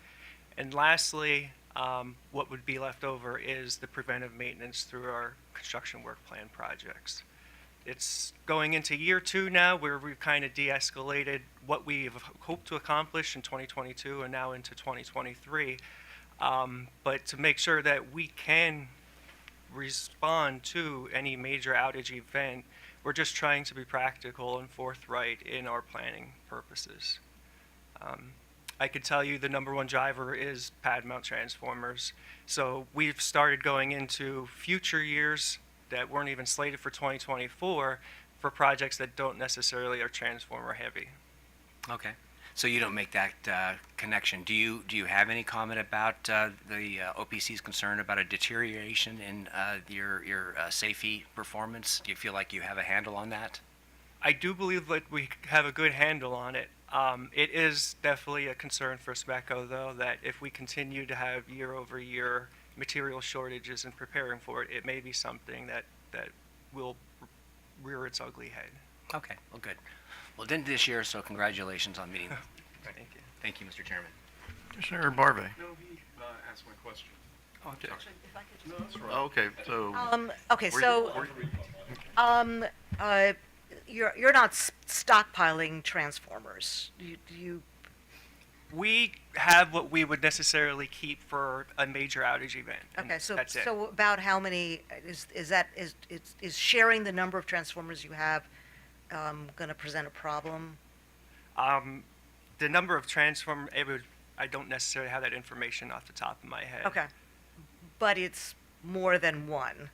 And lastly, what would be left over is the preventive maintenance through our construction work plan projects. It's going into year 2 now, where we've kind of de-escalated what we've hoped to accomplish in 2022 and now into 2023. But to make sure that we can respond to any major outage event, we're just trying to be practical and forthright in our planning purposes. I could tell you the number one driver is pad mount transformers. So we've started going into future years that weren't even slated for 2024 for projects that don't necessarily are transformer heavy. Okay. So you don't make that connection. Do you have any comment about the OPC's concern about a deterioration in your safety performance? Do you feel like you have a handle on that? I do believe that we have a good handle on it. It is definitely a concern for SMECO, though, that if we continue to have year-over-year material shortages and preparing for it, it may be something that will rear its ugly head. Okay, well, good. Well, didn't this year, so congratulations on meeting. Thank you. Thank you, Mr. Chairman. Commissioner Barbe. No, he asked my question. Okay. No, that's right. Okay, so. Okay, so, you're not stockpiling transformers. You We have what we would necessarily keep for a major outage event. and okay, so that's it. so about how many is sharing the number of transformers you have going to present a problem? The number of transform, I don't necessarily have that information off the top of my head. Okay, but it's more than one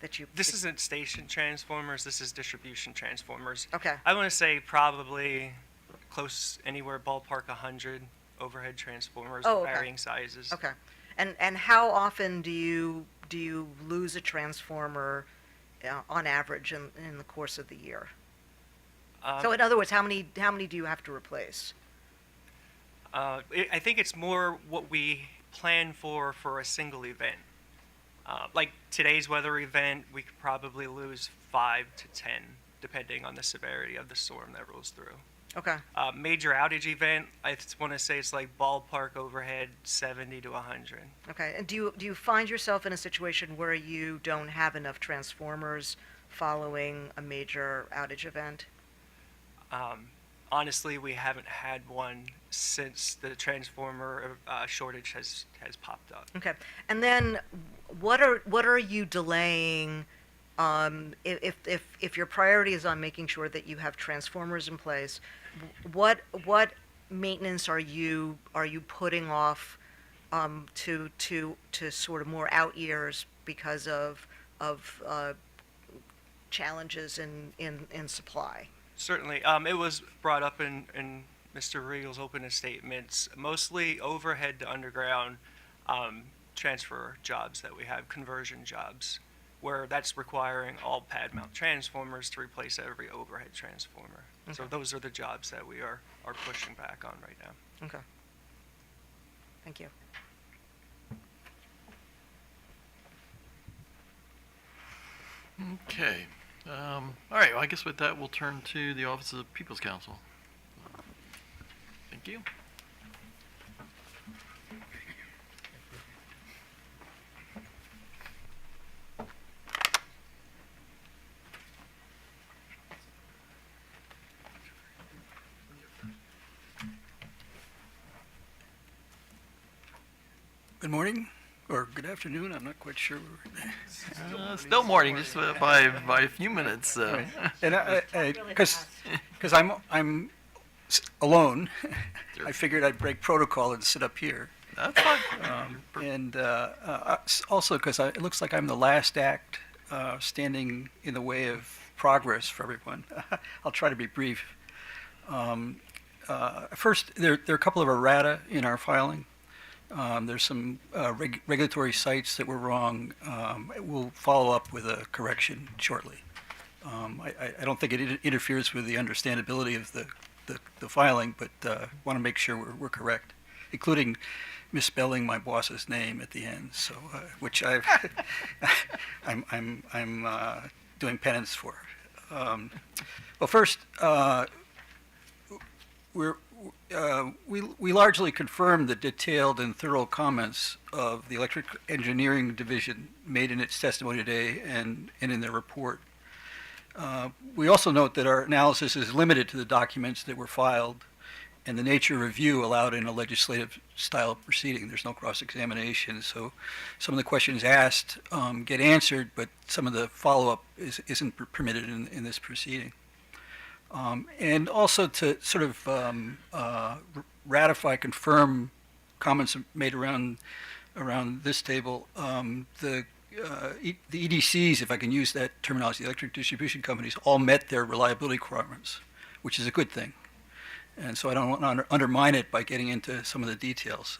that you. This isn't station transformers. This is distribution transformers. Okay. I want to say probably close anywhere ballpark 100 overhead transformers Oh, of okay. varying sizes. Okay, and how often do you lose a transformer on average in the course of the year? So in other words, how many do you have to replace? I think it's more what we plan for a single event. Like today's weather event, we could probably lose 5 to 10, depending on the severity of the storm that rolls through. Okay. Major outage event, I want to say it's like ballpark overhead 70 to 100. Okay, and do you find yourself in a situation where you don't have enough transformers following a major outage event? Honestly, we haven't had one since the transformer shortage has popped up. Okay, and then what are you delaying? If your priority is on making sure that you have transformers in place, what maintenance are you putting off to sort of more out years because of challenges in supply. Certainly. It was brought up in Mr. Regal's opening statements, mostly overhead to underground transfer jobs that we have, conversion jobs, where that's requiring all pad mount transformers to replace every overhead transformer. So Okay. those are the jobs that we are pushing back on right now. Okay. Thank you. Okay. All right, well, I guess with that, we'll turn to the Office of the People's Counsel. Thank you. Good morning, or good afternoon, I'm not quite sure. Still morning, just by a few minutes. So. Right. And because I'm alone, I figured I'd break protocol and sit up here. That's fine. And also because it looks like I'm the last act standing in the way of progress for everyone. I'll try to be brief. First, there are a couple of errata in our filing. There's some regulatory sites that were wrong. We'll follow up with a correction shortly. I don't think it interferes with the understandability of the filing, but want to make sure we're correct, including misspelling my boss's name at the end. So, which I'm doing penance for. Well, first, we largely confirm the detailed and thorough comments of the Electric Engineering Division made in its testimony today and in their report. We also note that our analysis is limited to the documents that were filed and the nature of review allowed in a legislative style proceeding. There's no cross-examination, so some of the questions asked get answered, but some of the follow-up isn't permitted in this proceeding. And also to sort of ratify, confirm comments made around this table, the EDCs, if I can use that terminology, the electric distribution companies, all met their reliability requirements, which is a good thing. And so I don't want to undermine it by getting into some of the details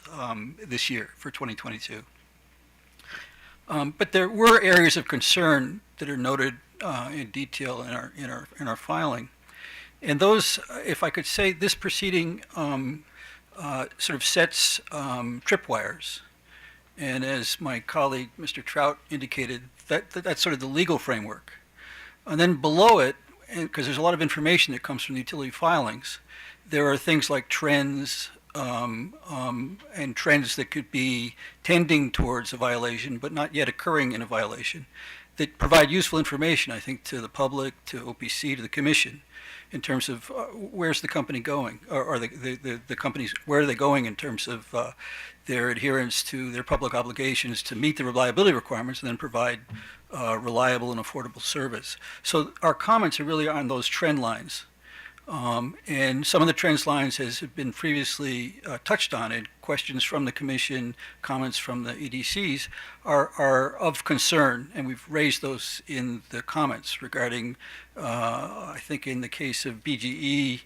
this year for 2022. But there were areas of concern that are noted in detail in our filing. And those, if I could say, this proceeding sort of sets tripwires. And as my colleague, Mr. Trout, indicated, that's sort of the legal framework. And then below it, because there's a lot of information that comes from the utility filings, there are things like trends and trends that could be tending towards a violation, but not yet occurring in a violation, that provide useful information, I think, to the public, to OPC, to the Commission, in terms of where's the company going, or the companies, where are they going in terms of their adherence to their public obligations to meet the reliability requirements and then provide reliable and affordable service. So our comments are really on those trend lines. And some of the trend lines have been previously touched on in questions from the Commission, comments from the EDCs are of concern, and we've raised those in the comments regarding, I think in the case of BGE,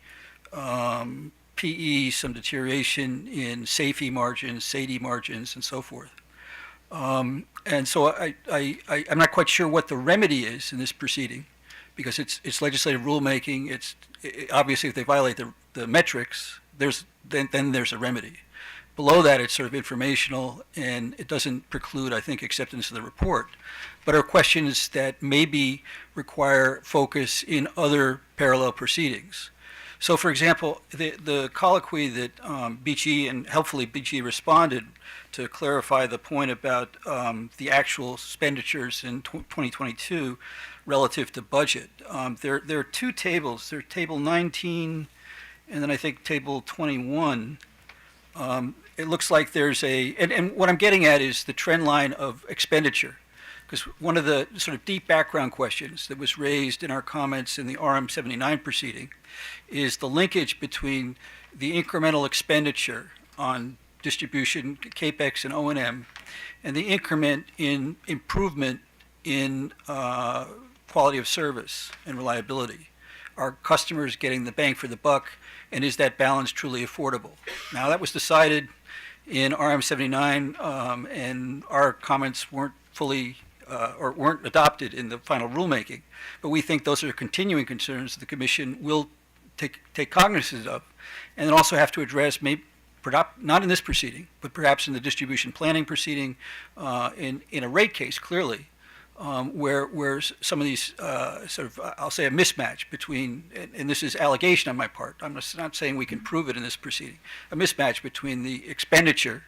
PE, some deterioration in SAFE margins, SAIDI margins, and so forth. And so I'm not quite sure what the remedy is in this proceeding, because it's legislative rulemaking. Obviously, if they violate the metrics, then there's a remedy. Below that, it's sort of informational, and it doesn't preclude, I think, acceptance of the report, but are questions that maybe require focus in other parallel proceedings. So, for example, the colloquy that BGE, and helpfully BGE responded to clarify the point about the actual expenditures in 2022 relative to budget. There are two tables. There's table 19 and then I think table 21. It looks like there's and what I'm getting at is the trend line of expenditure. Because one of the sort of deep background questions that was raised in our comments in the RM79 proceeding is the linkage between the incremental expenditure on distribution, CAPEX, and O&M, and the increment in improvement in quality of service and reliability. Are customers getting the bang for the buck, and is that balance truly affordable? Now, that was decided in RM 79, and our comments weren't fully or weren't adopted in the final rulemaking, but we think those are continuing concerns the Commission will take cognizance of, and then also have to address, maybe not in this proceeding, but perhaps in the distribution planning proceeding, in a rate case, clearly, where some of these sort of, I'll say, a mismatch between, and this is allegation on my part, I'm not saying we can prove it in this proceeding, a mismatch between the expenditure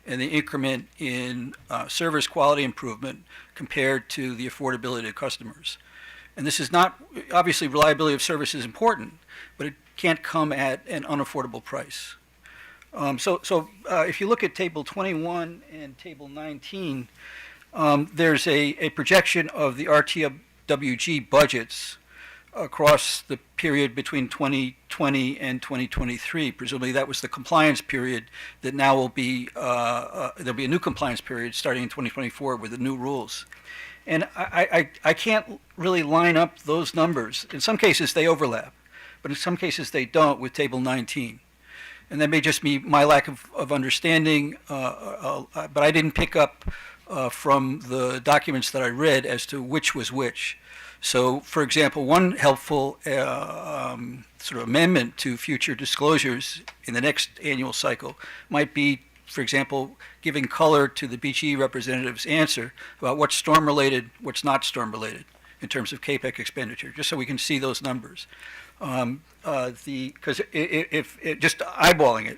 and the increment in service quality improvement compared to the affordability of customers. And this is not, obviously reliability of service is important, but it can't come at an unaffordable price. So if you look at Table 21 and Table 19, there's a projection of the RTWG budgets across the period between 2020 and 2023. Presumably that was the compliance period that now will be, there'll be a new compliance period starting in 2024 with the new rules. And I can't really line up those numbers. In some cases they overlap, but in some cases they don't with Table 19. And that may just be my lack of understanding, but I didn't pick up from the documents that I read as to which was which. So, for example, one helpful sort of amendment to future disclosures in the next annual cycle might be, for example, giving color to the BGE representative's answer about what's storm-related, what's not storm-related in terms of CAPEX expenditure, just so we can see those numbers. Because if just eyeballing it,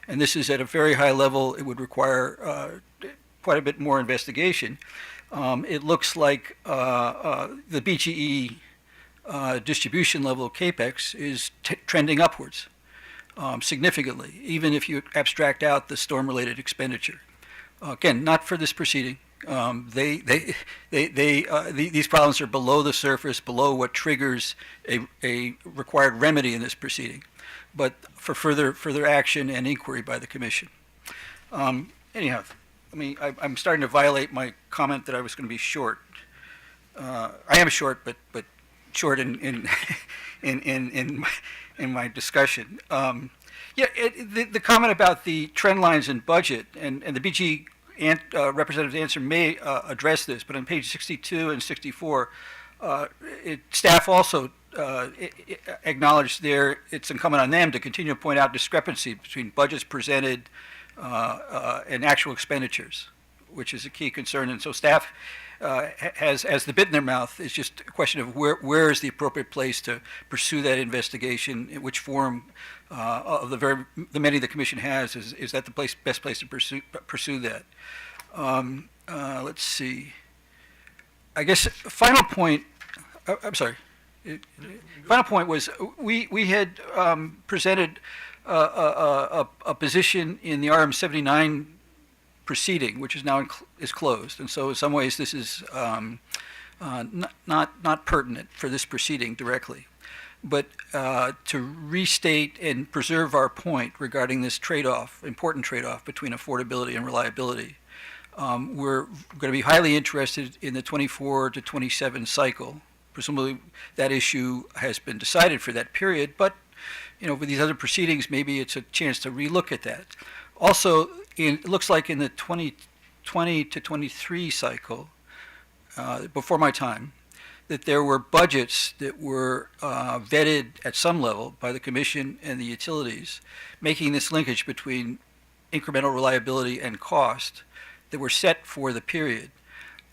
and this is at a very high level, it would require quite a bit more investigation. It looks like the BGE distribution level of CAPEX is trending upwards significantly, even if you abstract out the storm-related expenditure. Again, not for this proceeding. These problems are below the surface, below what triggers a required remedy in this proceeding, but for further action and inquiry by the Commission. Anyhow, I'm starting to violate my comment that I was going to be short. I am short, but short in my discussion. The comment about the trend lines in budget and the BG representative's answer may address this, but on page 62 and 64, staff also acknowledged it's incumbent on them to continue to point out discrepancy between budgets presented and actual expenditures, which is a key concern. And so staff has the bit in their mouth. It's just a question of where is the appropriate place to pursue that investigation, in which form of the many the Commission has, is that the best place to pursue that. Let's see. I guess final point, I'm sorry. Final point was we had presented a position in the RM 79 proceeding, which is now is closed, and so in some ways this is not pertinent for this proceeding directly. But to restate and preserve our point regarding this trade-off, important trade-off between affordability and reliability, we're going to be highly interested in the 24 to 27 cycle. Presumably that issue has been decided for that period, but with these other proceedings, maybe it's a chance to relook at that. Also, it looks like in the 2020 to 23 cycle, before my time, that there were budgets that were vetted at some level by the Commission and the utilities, making this linkage between incremental reliability and cost that were set for the period.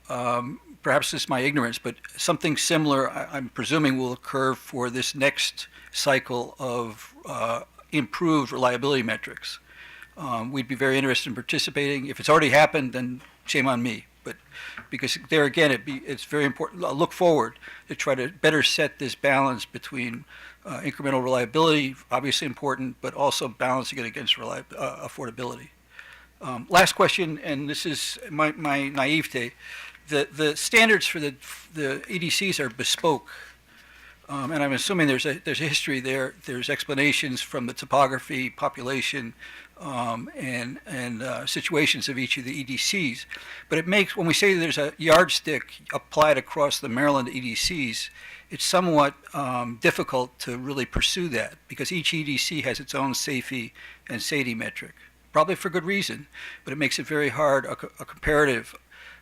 Perhaps this is my ignorance, but something similar, I'm presuming, will occur for this next cycle of improved reliability metrics. We'd be very interested in participating. If it's already happened, then shame on me. But because there again, it's very important. I'll look forward to try to better set this balance between incremental reliability, obviously important, but also balancing it against affordability. Last question, and this is my naivete. The standards for the EDCs are bespoke, and I'm assuming there's a history there. There's explanations from the topography, population, and situations of each of the EDCs. But it makes, when we say there's a yardstick applied across the Maryland EDCs, it's somewhat difficult to really pursue that because each EDC has its own SAFE and SAIDI metric, probably for good reason, but it makes it very hard, a comparative.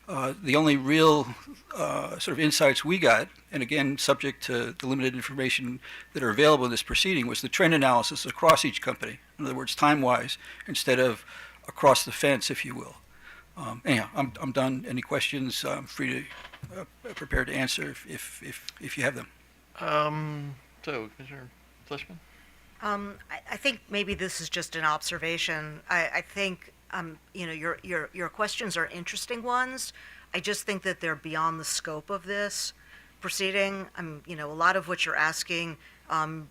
The only real sort of insights we got, and again, subject to the limited information that are available in this proceeding, was the trend analysis across each company. In other words, time-wise, instead of across the fence, if you will. Anyhow, I'm done. Any questions? I'm free to prepared to answer if you have them. So, Commissioner Fleshman? I think maybe this is just an observation. I think your questions are interesting ones. I just think that they're beyond the scope of this proceeding. A lot of what you're asking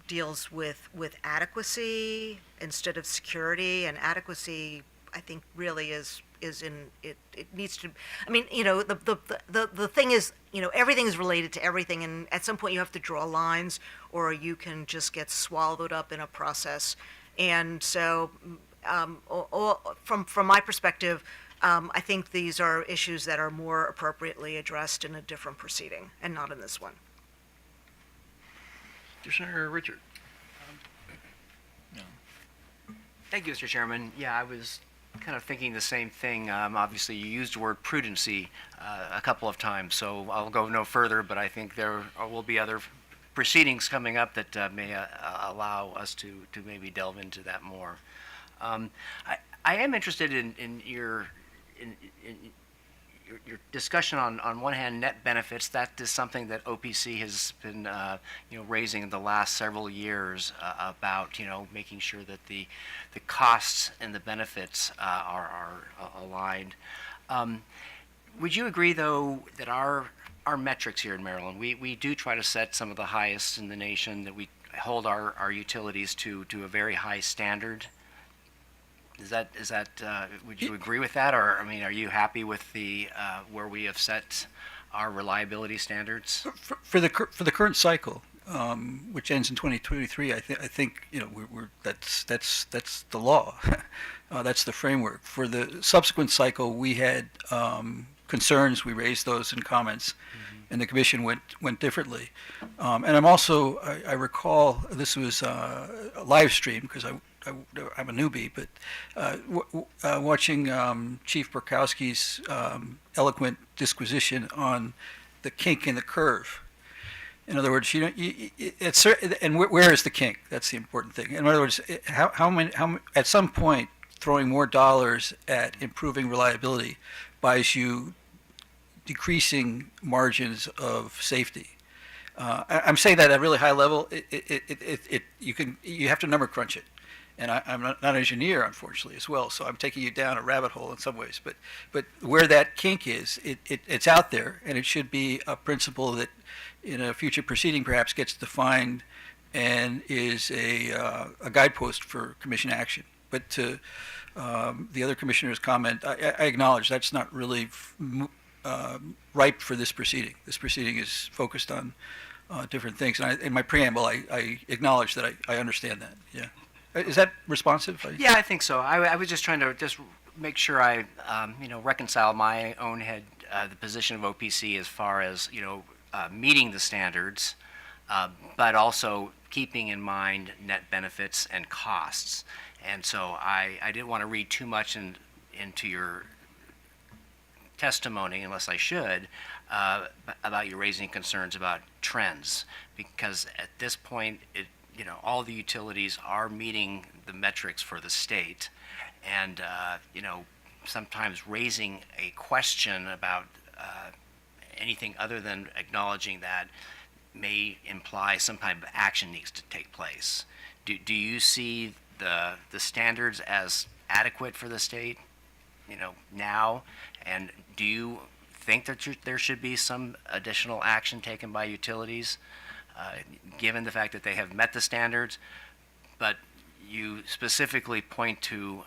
deals with adequacy instead of security, and adequacy, I think, really is in it. It needs to. The thing is, everything is related to everything, and at some point you have to draw lines, or you can just get swallowed up in a process. And so, from my perspective, I think these are issues that are more appropriately addressed in a different proceeding, and not in this one. Commissioner Richard? Thank you, Mr. Chairman. Yeah, I was kind of thinking the same thing. Obviously, you used the word prudency a couple of times, so I'll go no further, but I think there will be other proceedings coming up that may allow us to maybe delve into that more. I am interested in your discussion on one hand, net benefits. That is something that OPC has been raising in the last several years about making sure that the costs and the benefits are aligned. Would you agree, though, that our metrics here in Maryland, we do try to set some of the highest in the nation, that we hold our utilities to a very high standard? Is that would you agree with that, or are you happy with the where we have set our reliability standards? For the current cycle, which ends in 2023, I think that's the law, that's the framework. For the subsequent cycle, we had concerns. We raised those in comments, and the commission went differently. And I'm also I recall this was a live stream because I'm a newbie, but watching Chief Burkowski's eloquent disquisition on the kink in the curve. In other words, and where is the kink? That's the important thing. In other words, how at some point throwing more dollars at improving reliability buys you decreasing margins of safety. I'm saying that at a really high level. You have to number crunch it. And I'm not an engineer, unfortunately, as well, so I'm taking you down a rabbit hole in some ways. But where that kink is, it's out there, and it should be a principle that in a future proceeding perhaps gets defined and is a guidepost for commission action. But to the other commissioner's comment, I acknowledge that's not really ripe for this proceeding. This proceeding is focused on different things. And in my preamble, I acknowledge that I understand that, yeah. Is that responsive? Yeah, I think so. I was just trying to make sure I, reconcile my own head, the position of OPC as far as, meeting the standards, but also keeping in mind net benefits and costs. And so I didn't want to read too much into your testimony, unless I should, about you raising concerns about trends, because at this point, all the utilities are meeting the metrics for the state, and sometimes raising a question about anything other than acknowledging that may imply some type of action needs to take place. Do you see the standards as adequate for the state, now, and do you think that there should be some additional action taken by utilities? Given the fact that they have met the standards, but you specifically point to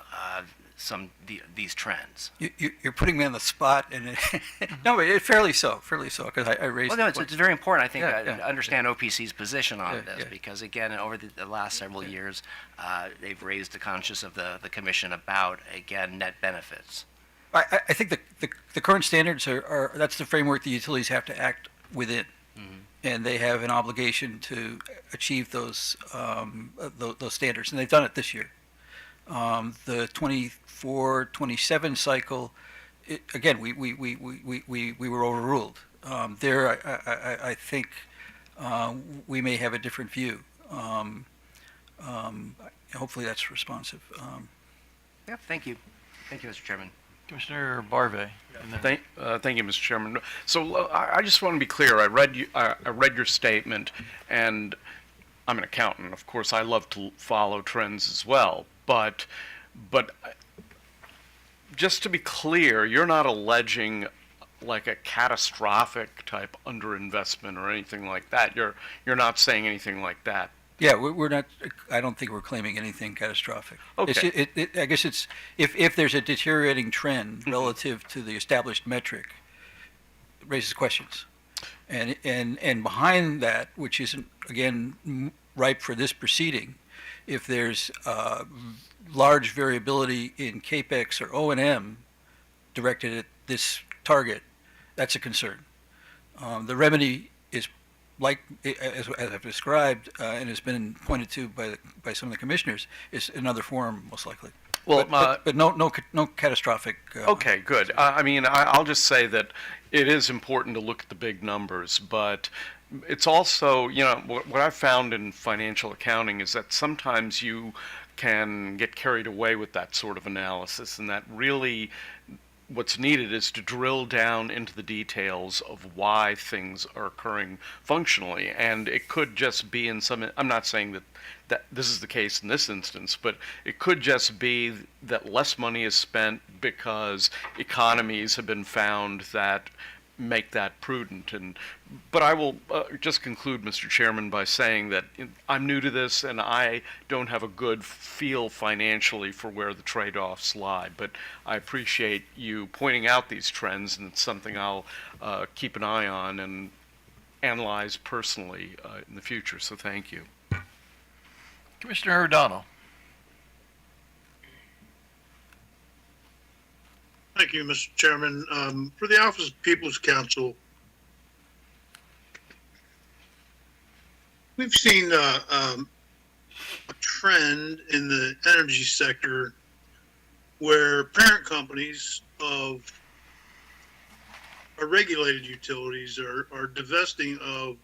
these trends. You're putting me on the spot, and no, fairly so, because I raised. Well, no, the it's very important, I think, Yeah, to understand OPC's position on this, yeah. because again, over the last several years, they've raised the conscience of the commission about, again, net benefits. I think the current standards are that's the framework the utilities have to act within, and they have an obligation to achieve those standards, and they've done it this year. The 24-27 cycle, again, we were overruled. I think we may have a different view. Hopefully that's responsive. Yeah, thank you. Thank you, Mr. Chairman. Commissioner Barve. Thank you, Mr. Chairman. So I just want to be clear. I read your statement, and I'm an accountant. Of course, I love to follow trends as well. But just to be clear, you're not alleging like a catastrophic type underinvestment or anything like that. You're not saying anything like that. Yeah, we're not. I don't think we're claiming anything catastrophic. Okay. I guess it's if there's a deteriorating trend relative to the established metric, it raises questions, and behind that, which isn't again ripe for this proceeding, if there's large variability in CAPEX or O&M directed at this target, that's a concern. The remedy is like as I've described and has been pointed to by some of the commissioners, is another form most likely. Well, but no catastrophic. Okay, good. I mean, I'll just say that it is important to look at the big numbers, but it's also, what I've found in financial accounting is that sometimes you can get carried away with that sort of analysis, and that really what's needed is to drill down into the details of why things are occurring functionally. And it could just be I'm not saying that this is the case in this instance, but it could just be that less money is spent because economies have been found that make that prudent. But I will just conclude, Mr. Chairman, by saying that I'm new to this and I don't have a good feel financially for where the trade-offs lie. But I appreciate you pointing out these trends, and it's something I'll keep an eye on and analyze personally in the future. So thank you. Commissioner O'Donnell. Thank you, Mr. Chairman. For the Office of People's Counsel, we've seen a trend in the energy sector where parent companies of regulated utilities are divesting of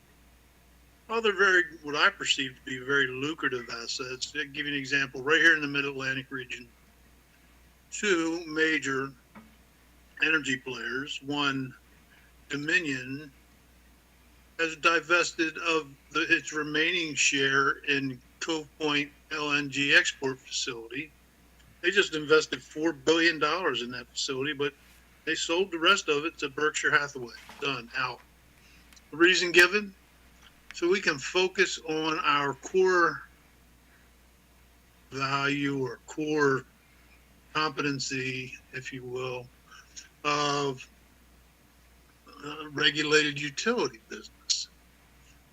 other what I perceive to be very lucrative assets. I'll give you an example. Right here in the Mid-Atlantic region, two major energy players, one, Dominion, has divested of its remaining share in Cove Point LNG export facility. They just invested $4 billion in that facility, but they sold the rest of it to Berkshire Hathaway. Done, out. The reason given? So we can focus on our core value or core competency, if you will, of regulated utility business.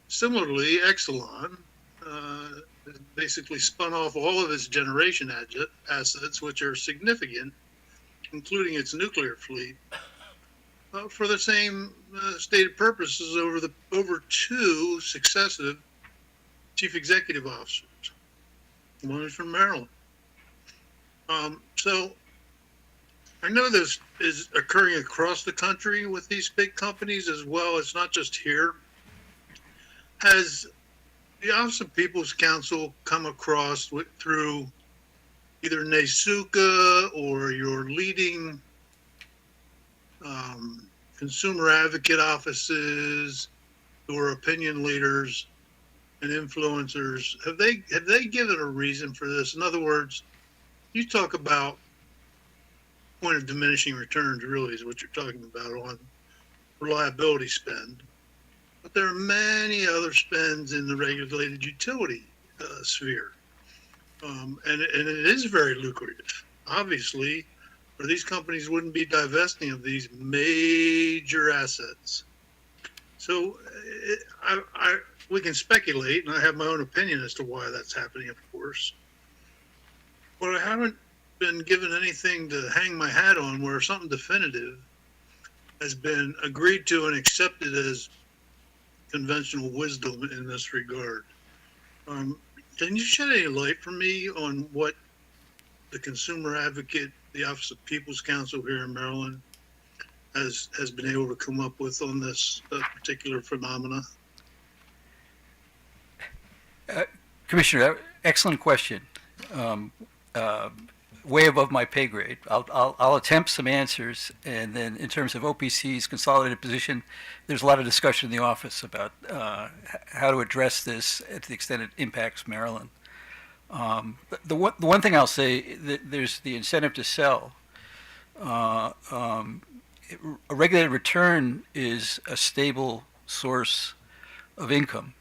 Similarly, Exelon basically spun off all of its generation assets, which are significant, including its nuclear fleet, for the same stated purposes over two successive chief executive officers. One is from Maryland. So I know this is occurring across the country with these big companies as well. It's not just here. Has the Office of People's Counsel come across through either NASUCA or your leading consumer advocate offices or opinion leaders and influencers, have they given a reason for this? In other words, you talk about point of diminishing returns, really, is what you're talking about on reliability spend. But there are many other spends in the regulated utility sphere. And it is very lucrative. obviously, or these companies wouldn't be divesting of these major assets. So we can speculate, and I have my own opinion as to why that's happening, of course. But I haven't been given anything to hang my hat on where something definitive has been agreed to and accepted as conventional wisdom in this regard. Can you shed any light for me on what the consumer advocate, the Office of People's Counsel here in Maryland, has been able to come up with on this particular phenomena? Commissioner, excellent question. Way above my pay grade. I'll attempt some answers, and then in terms of OPC's consolidated position, there's a lot of discussion in the office about how to address this to the extent it impacts Maryland. The one thing I'll say, that there's the incentive to sell. A regulated return is a stable source of income.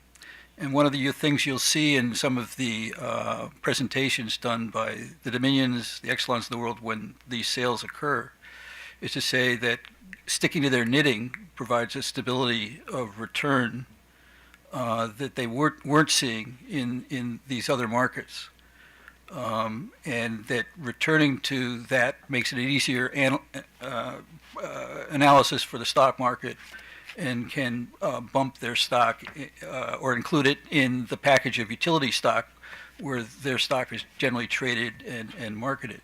And one of the things you'll see in some of the presentations done by the Dominions, the Exelons of the world when these sales occur, is to say that sticking to their knitting provides a stability of return that they weren't seeing in these other markets. And that returning to that makes it an easier analysis for the stock market, and can bump their stock or include it in the package of utility stock where their stock is generally traded and marketed.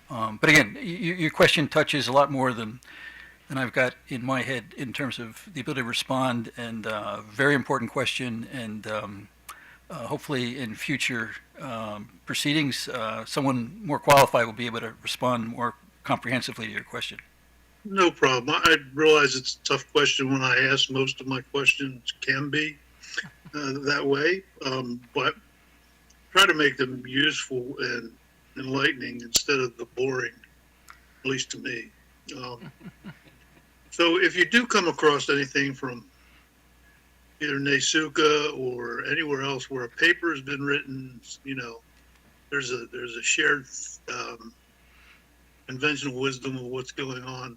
But again, your question touches a lot more than I've got in my head in terms of the ability to respond, and very important question, and hopefully in future proceedings, someone more qualified will be able to respond more comprehensively to your question. No problem. I realize it's a tough question when I ask. Most of my questions can be that way, but try to make them useful and enlightening instead of the boring, at least to me. So if you do come across anything from either NASUCA or anywhere else where a paper has been written, there's a shared conventional wisdom of what's going on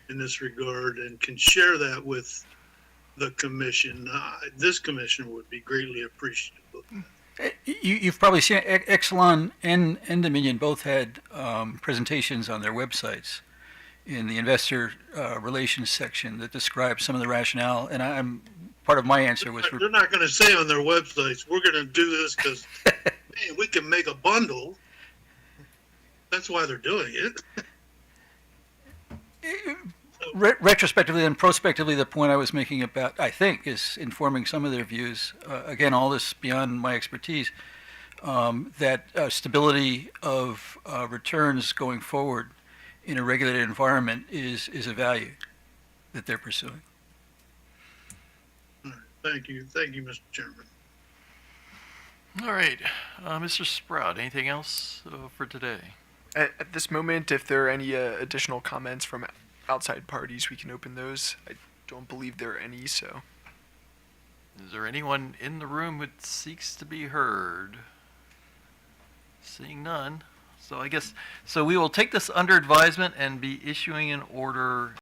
in this regard, and can share that with the commission, this commissioner would be greatly appreciative of that. You've probably seen Exelon and Dominion both had presentations on their websites in the investor relations section that describes some of the rationale, and part of my answer was... They're not going to say on their websites, we're going to do this because we can make a bundle. That's why they're doing it. Retrospectively and prospectively, the point I was making about, I think, is informing some of their views. Again, all this beyond my expertise, that stability of returns going forward in a regulated environment is a value that they're pursuing. Thank you. Thank you, Mr. Chairman. All right. Mr. Sprout, anything else for today? At this moment, if there are any additional comments from outside parties, we can open those. I don't believe there are any, so. Is there anyone in the room who seeks to be heard? Seeing none. So we will take this under advisement and be issuing an order